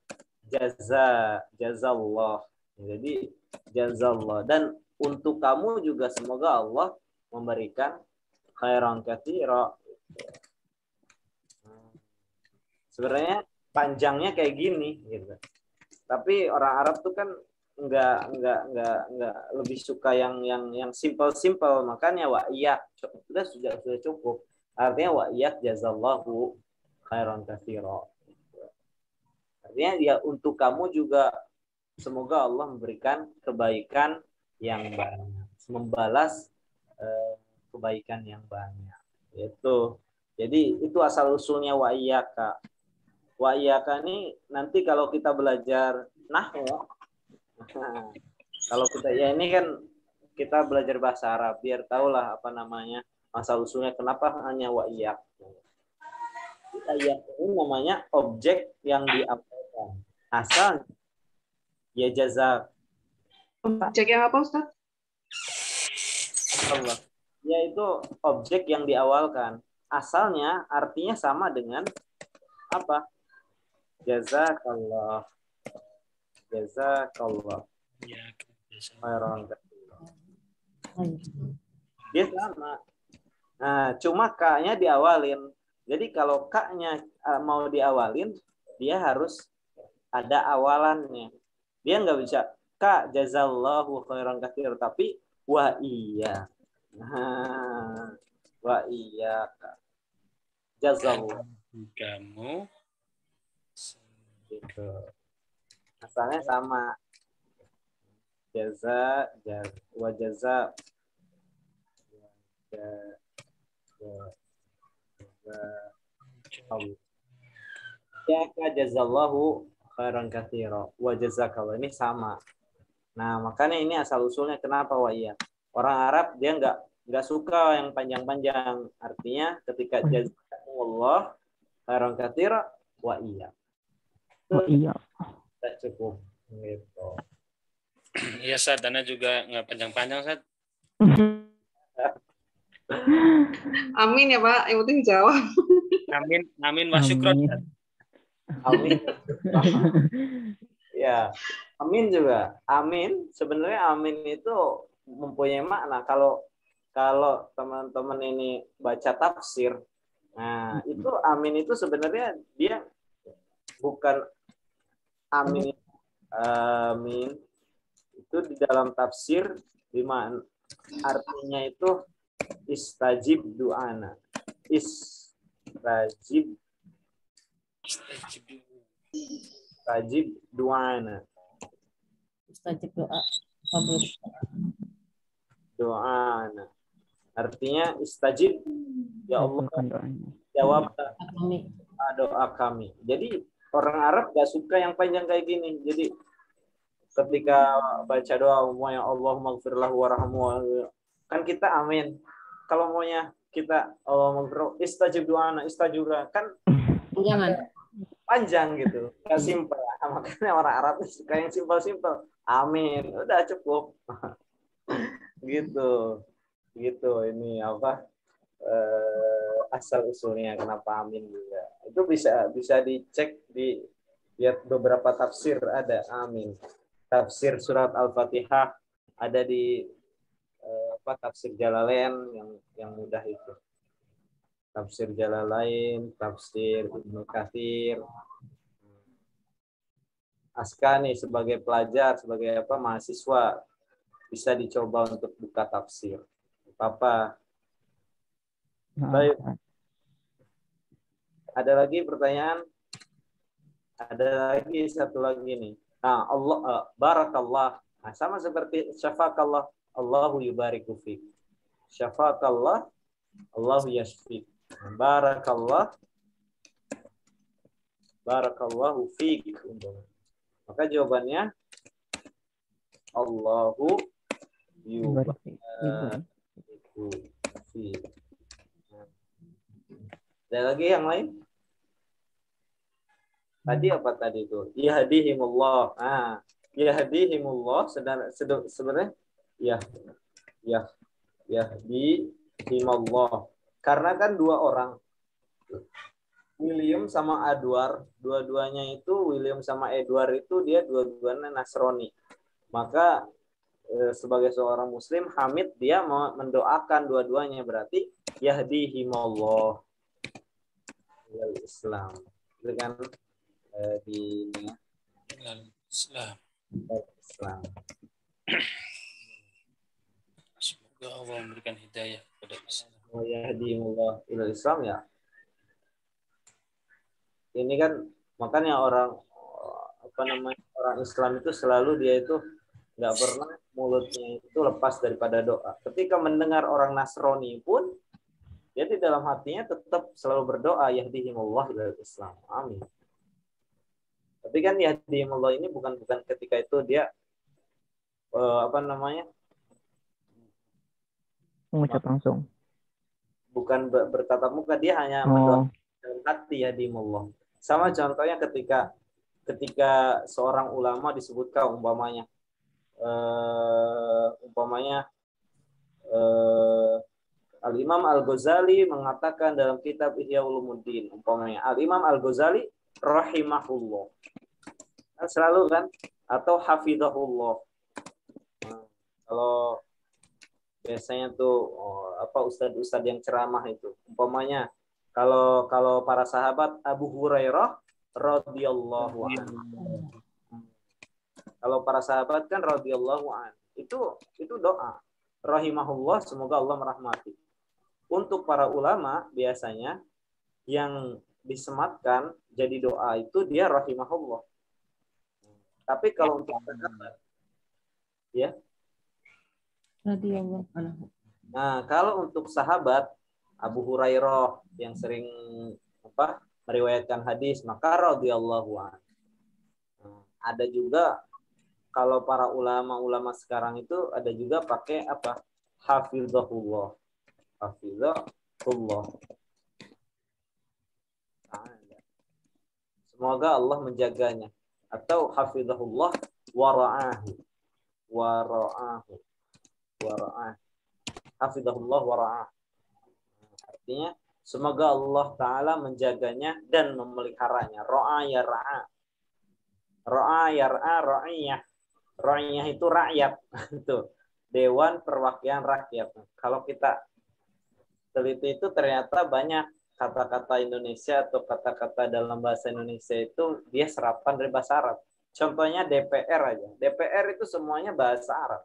jazallah. Jadi jazallah dan untuk kamu juga semoga Allah memberikan khairan katsira. Sebenarnya panjangnya kayak gini gitu. Tapi orang Arab tuh kan enggak lebih suka yang simple, makanya wa iyyak sudah cukup. Artinya wa iyyak jazallahu khairan katsira. Artinya ya untuk kamu juga semoga Allah memberikan kebaikan yang banyak, membalas kebaikan yang banyak. Itu. Jadi itu asal usulnya wa iyyaka. Wa iyyaka ini nanti kalau kita belajar nahwu Kalau kita ya ini kan kita belajar bahasa Arab biar tahulah apa namanya asal usulnya kenapa hanya wa iya. Iya ini namanya objek yang diamalkan. Asal ya jazak Objek yang apa, Ustaz? Allah. Yaitu objek yang diawalkan. Asalnya artinya sama dengan apa? Jazakallah. Jazakallah. Ya, Khairan katsiran. Dia sama. Nah, cuma K-nya diawalin. Jadi kalau K-nya mau diawalin, dia harus ada awalannya. Dia nggak bisa K jazallahu khairan katsiran, tapi wa iya. Nah, wa iya jazallah. kamu Gitu. Asalnya sama. Jaza, wa jaza. Ya jazallahu khairan katsira wa jazakallah ini sama. Nah, makanya ini asal usulnya kenapa wa iya. Orang Arab dia nggak suka yang panjang-panjang. Artinya ketika jazakallah khairan katsira wa iya. Oh iya. Tidak cukup gitu. Iya, Sad, Dana juga nggak panjang-panjang, Sad. Amin ya Pak, yang penting jawab. Amin wa syukron, Amin. Sad. Amin. Ya, amin juga. Amin sebenarnya amin itu mempunyai makna. Kalau teman-teman ini baca tafsir, nah itu amin itu sebenarnya dia bukan amin. Amin itu di dalam tafsir di mana artinya itu istajib du'ana. Istajib du'ana. Mustajib doa. Kabul. Du'ana. Artinya istajib ya Allah Kabulkan doanya. jawab Amin. doa kami. Jadi orang Arab gak suka yang panjang kayak gini. Jadi ketika baca doa umumnya Allah maghfirlahu warhamhu kan kita amin. Kalau maunya kita Allah maghfirlahu istajib du'ana istajib kan Jangan. panjang gitu. Gak simpel. Makanya orang Arab suka yang simpel-simpel. Amin. Udah cukup. Gitu. Gitu ini apa? Asal usulnya kenapa amin juga. Itu bisa dicek di lihat beberapa tafsir ada amin. Tafsir surat Al-Fatihah ada di tafsir Jalalain yang mudah itu. Tafsir Jalalain, tafsir Ibnu Katsir. Aska nih sebagai pelajar, sebagai mahasiswa bisa dicoba untuk buka tafsir. Apa? Baik. Ada lagi pertanyaan? Ada lagi satu lagi nih. Nah, Allah barakallah. Nah, sama seperti syafakallah, Allahu yubariku fik. Syafakallah, Allahu yashfik. Barakallah, barakallahu fik. Maka jawabannya Allahu yubariku fik. Ada lagi yang lain? Tadi apa tadi itu? Yahdihimullah. Ah, yahdihimullah sebenarnya yahdihimullah. Karena kan dua orang. William sama Edward, dua-duanya itu William sama Edward itu dia dua-duanya Nasrani. Maka sebagai seorang muslim Hamid dia mau mendoakan dua-duanya berarti yahdihimullah Islam. Itu kan di Islam. Islam. Semoga Allah memberikan hidayah kepada Islam. Yahdihimullah ila Islam ya. Ini kan makanya orang Islam itu selalu dia itu nggak pernah mulutnya itu lepas daripada doa. Ketika mendengar orang Nasrani pun dia di dalam hatinya tetap selalu berdoa yahdihimullah ila Islam. Amin. Tapi kan yahdihimullah ini bukan ketika itu dia apa namanya? Mengucap langsung. Bukan bertatap muka, dia hanya Oh. mendoakan dalam hati ya di Allah. Sama contohnya ketika seorang ulama disebutkan umpamanya Al-Imam Al-Ghazali mengatakan dalam kitab Ihya Ulumuddin umpamanya Al-Imam Al-Ghazali rahimahullah. Kan selalu kan atau hafizahullah. Nah, kalau biasanya tuh ustadz-ustadz yang ceramah itu umpamanya kalau para sahabat Abu Hurairah radhiyallahu anhu. Kalau para sahabat kan radhiyallahu anhu. Itu doa. Rahimahullah, semoga Allah merahmati. Untuk para ulama biasanya yang disematkan jadi doa itu dia rahimahullah. Tapi kalau untuk sahabat ya. Radhiyallahu anhu. Nah, kalau untuk sahabat Abu Hurairah yang sering meriwayatkan hadis, maka radhiyallahu anhu. Ada juga kalau para ulama-ulama sekarang itu ada juga pakai apa? Hafizahullah. Hafizahullah. Semoga Allah menjaganya. Atau hafizahullah wara'ahu. Wara'ahu. Wara'ah. Hafizahullah wara'ah. Artinya semoga Allah Ta'ala menjaganya dan memeliharanya. Ra'a yar'a. Ra'a yar'a ra'iyah. Ra'iyah itu rakyat. Itu Dewan Perwakilan Rakyat. Kalau kita teliti itu ternyata banyak kata-kata Indonesia atau kata-kata dalam bahasa Indonesia itu dia serapan dari bahasa Arab. Contohnya DPR aja. DPR itu semuanya bahasa Arab.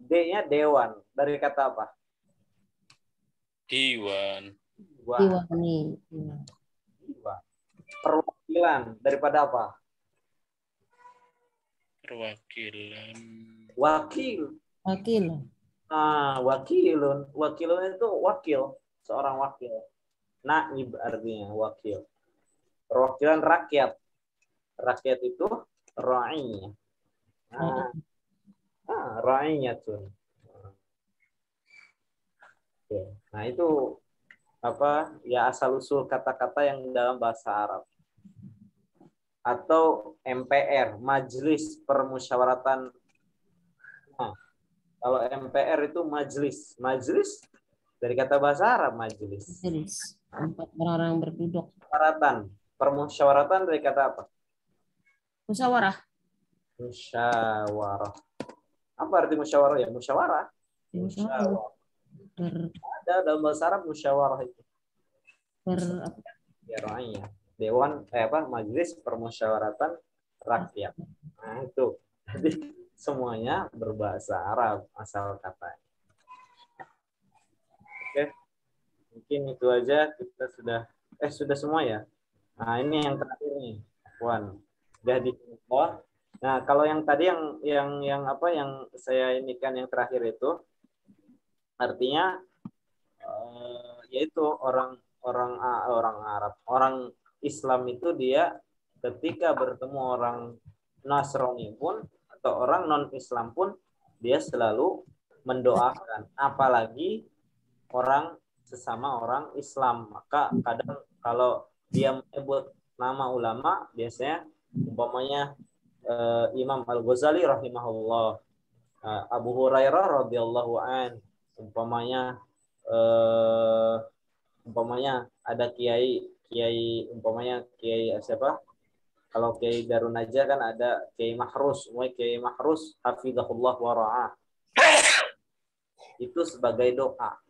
D-nya Dewan. Dari kata apa? Diwan. Diwani. Diwan. Perwakilan. Daripada apa? Perwakilan. Wakil. Wakil. Wakilun. Wakilun itu wakil. Seorang wakil. Naib artinya wakil. Perwakilan rakyat. Rakyat itu ra'iyah. Ra'iyatun. Nah, itu apa? Ya asal usul kata-kata yang dalam bahasa Arab. Atau MPR, Majelis Permusyawaratan. Nah, kalau MPR itu majelis. Majelis dari kata bahasa Arab majelis. Majelis. Tempat orang berduduk. Permusyawaratan dari kata apa? Musyawarah. Musyawarah. Apa arti musyawarah ya? Musyawarah. Musyawarah. Ada dalam bahasa Arab musyawarah itu. Ya, Dewan Majelis Permusyawaratan Rakyat. Nah, itu. Jadi semuanya berbahasa Arab asal katanya. Oke. Mungkin itu aja, kita sudah semua ya. Nah, ini yang terakhir nih, Puan. Sudah di bawah. Nah, kalau yang tadi yang saya inikan yang terakhir itu artinya yaitu orang Arab, orang Islam itu dia ketika bertemu orang Nasrani pun atau orang non-Islam pun dia selalu mendoakan, apalagi orang sesama orang Islam. Maka kadang kalau dia menyebut nama ulama biasanya umpamanya Imam Al-Ghazali rahimahullah, Abu Hurairah radhiyallahu an, umpamanya ada kiai umpamanya kiai siapa? Kalau Kiai Darun Najah kan ada Kiai Mahrus, Kiai Mahrus hafizahullah wa ra'ah. Itu sebagai doa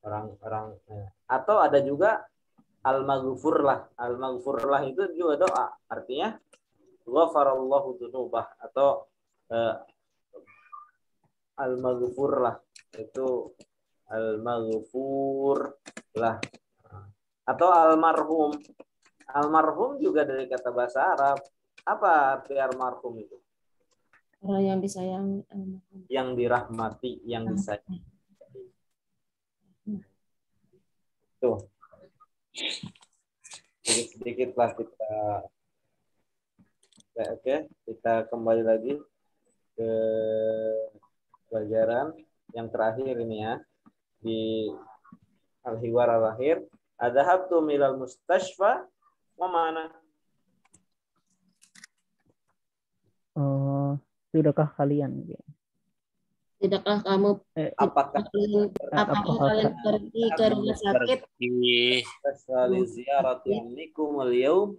orang-orang. Atau ada juga al-maghfurlah. Al-maghfurlah itu juga doa. Artinya ghafarallahu dzunubah atau al-maghfurlah itu al-maghfurlah atau almarhum. Almarhum juga dari kata bahasa Arab. Apa arti almarhum itu? Orang yang disayangi. Yang dirahmati, yang disayangi. Tuh. Sedikit-sedikitlah kita. Oke, kita kembali lagi. ke pelajaran yang terakhir ini ya di Al-Hiwar Al-Akhir. Adhabtu milal mustashfa wa mana? Sudahkah kalian? Tidakkah kamu Apakah kalian pergi ke rumah sakit li ziyarati ammikum al-yawm?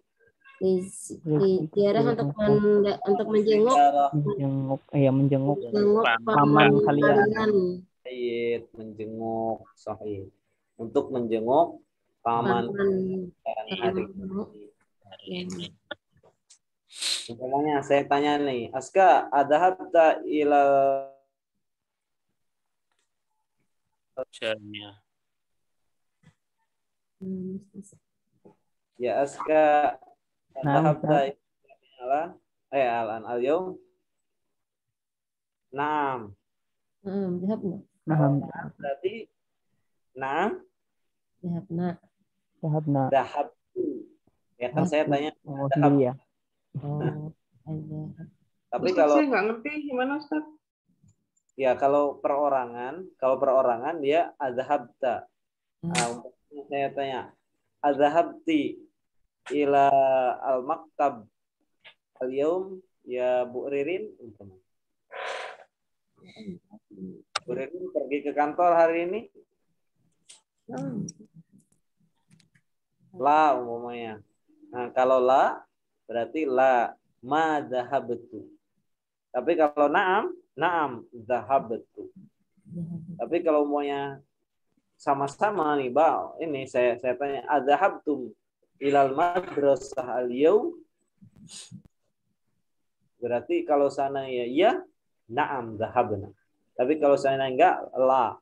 ziarah untuk menjenguk menjenguk paman kalian. Menjenguk sahih. Untuk menjenguk paman hari ini. Umpamanya saya tanya nih, Aska, adhabta ila Misalnya. ya Aska, Nah, adhabta ila al-an al-yawm? Naam. Dhahabna. Berarti naam, Dhahabna. dahabtu. Ya kan saya tanya sendiri ya. Tapi Ustaz, kalau saya nggak ngerti gimana Ustaz. ya kalau perorangan dia adhabta. Umpamanya saya tanya adhabti ila al-maktab al-yawm ya Bu Ririn. Bu Ririn pergi ke kantor hari ini? La umpamanya. Nah, kalau la berarti la ma dhahabtu. Tapi kalau na'am dhahabtu. Tapi kalau umpamanya sama-sama nih, Bang. Ini saya tanya, adhabtum ilal madrasah al-yawm? Berarti kalau sana ya, na'am dhahabna. Tapi kalau sana enggak, la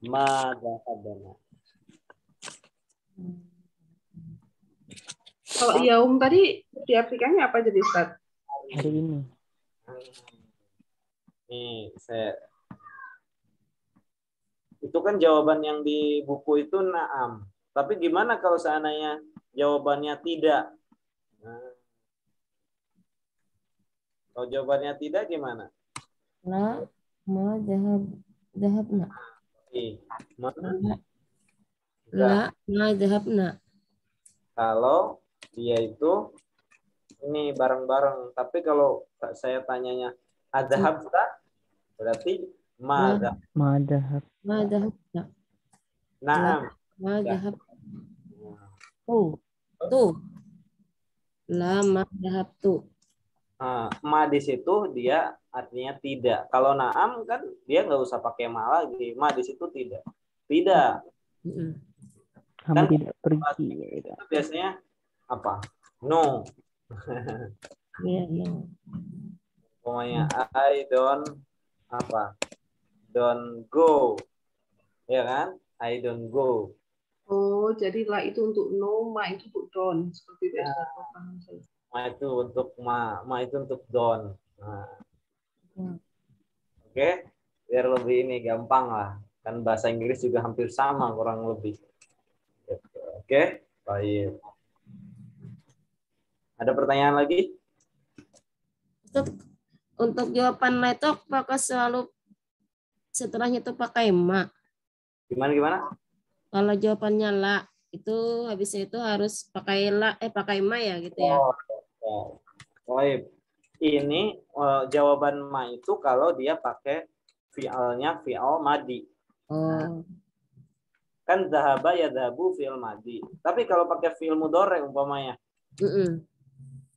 ma dhahabna. Kalau yaum tadi diartikannya apa jadi Ustaz? Hari ini. Nih, itu kan jawaban yang di buku itu na'am. Tapi gimana kalau seandainya jawabannya tidak? Nah, kalau jawabannya tidak gimana? La ma dhahabna. Mana? La ma dhahabna. Kalau dia itu ini bareng-bareng. Tapi kalau saya tanyanya adhabta, berarti madhab. Ma dhahabna. Naam. Ma dhahab. Tuh. La ma dhahabtu. Ma di situ dia artinya tidak. Kalau naam kan dia nggak usah pakai ma lagi. Ma di situ tidak. Tidak. Kami tidak pergi. Itu biasanya apa? No. No. Pokoknya I don't go. Ya kan? I don't go. Oh, jadi la itu untuk no, ma itu untuk don't. Seperti itu Ustaz. Ma itu untuk ma itu untuk don't. Nah. Oke, biar lebih ini gampang lah. Kan bahasa Inggris juga hampir sama kurang lebih. Oke, baik. Ada pertanyaan lagi? Untuk jawaban la itu apakah selalu setelahnya itu pakai ma? Gimana? Kalau jawabannya la, itu habisnya itu harus pakai pakai ma ya gitu ya. Baik. Ini jawaban ma itu kalau dia pakai fi'alnya fi'al madi. Kan dhahaba ya dhahabu fi'il madi. Tapi kalau pakai fi'il mudhari umpamanya.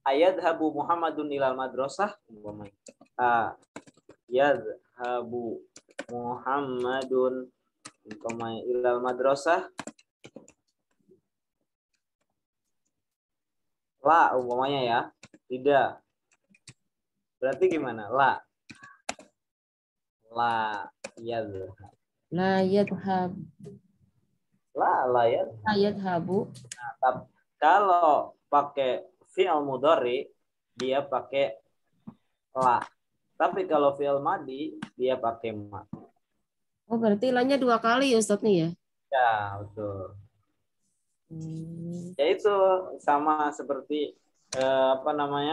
Ayadhabu Muhammadun ilal madrasah umpamanya. Yadhabu Muhammadun umpamanya ilal madrasah. La umpamanya ya. Tidak. Berarti gimana? La yadhab. La yadhab. La yadhabu. Nah, kalau pakai fi'il mudhari dia pakai la. Tapi kalau fi'il madi dia pakai ma. Oh, berarti la-nya 2 kali ya Ustaz nih ya? Ya, betul. Ya itu sama seperti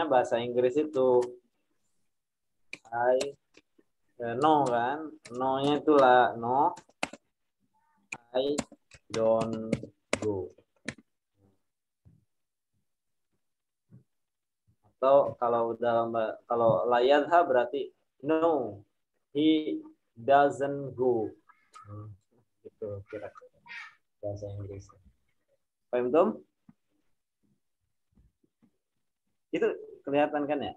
bahasa Inggris itu. No kan, no-nya itulah no, I don't go. Atau kalau la yadhhab berarti no, he doesn't go. Gitu kira-kira bahasa Inggris. Paham Tom? Itu kelihatan kan ya?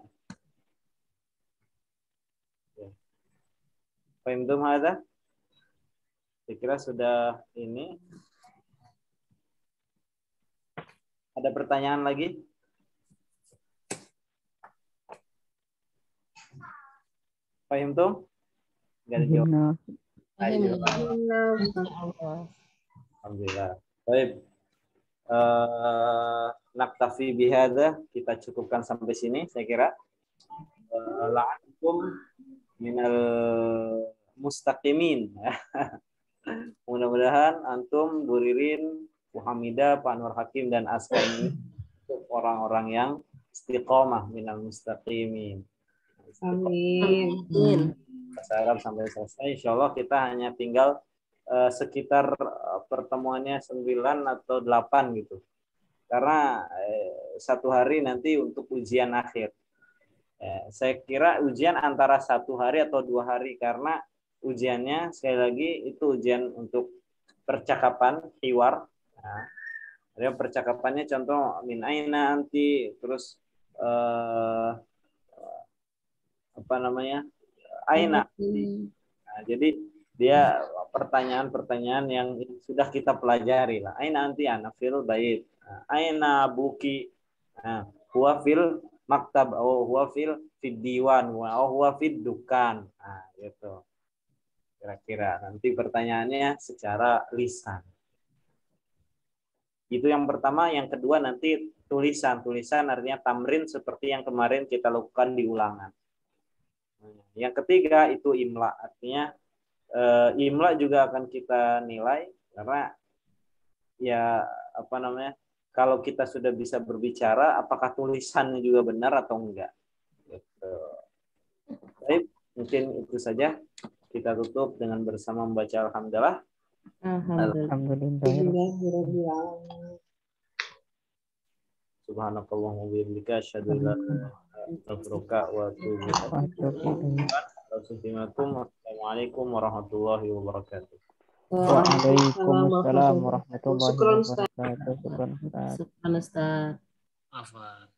Paham Tom ada? Saya kira sudah ini. Ada pertanyaan lagi? Paham Tom? Enggak ada jawab. Ayo. Alhamdulillah. Baik. Naktafi bihadza, kita cukupkan sampai sini saya kira. La'akum minal mustaqimin. Mudah-mudahan antum, Bu Ririn, Bu Hamidah, Pak Nur Hakim dan Askar ini untuk orang-orang yang istiqomah minal mustaqimin. Amin. Bahasa Arab sampai selesai. Insya Allah kita hanya tinggal sekitar pertemuannya 9 atau 8 gitu. Karena satu hari nanti untuk ujian akhir. Saya kira ujian antara 1 hari atau 2 hari karena ujiannya sekali lagi itu ujian untuk percakapan hiwar. Nah, ada percakapannya contoh min aina anti, terus apa namanya aina. Nah, jadi dia pertanyaan-pertanyaan yang sudah kita pelajari lah. Aina anti ana fil bait. Aina buki. Nah, huwa fil maktab, huwa fil diwan, huwa fid dukan. Nah, gitu. Kira-kira nanti pertanyaannya secara lisan. Itu yang pertama, yang kedua nanti tulisan. Tulisan artinya tamrin seperti yang kemarin kita lakukan di ulangan. Yang ketiga itu imla, artinya imla juga akan kita nilai karena ya apa namanya, kalau kita sudah bisa berbicara, apakah tulisannya juga benar atau enggak. Gitu. Baik, mungkin itu saja. Kita tutup dengan bersama membaca alhamdulillah. Alhamdulillah. Subhanakallahumma wa bihamdika asyhadu an la ilaha wa atubu ilaik. Assalamualaikum warahmatullahi wabarakatuh. Waalaikumsalam warahmatullahi wabarakatuh. Syukran Ustaz. Afwan.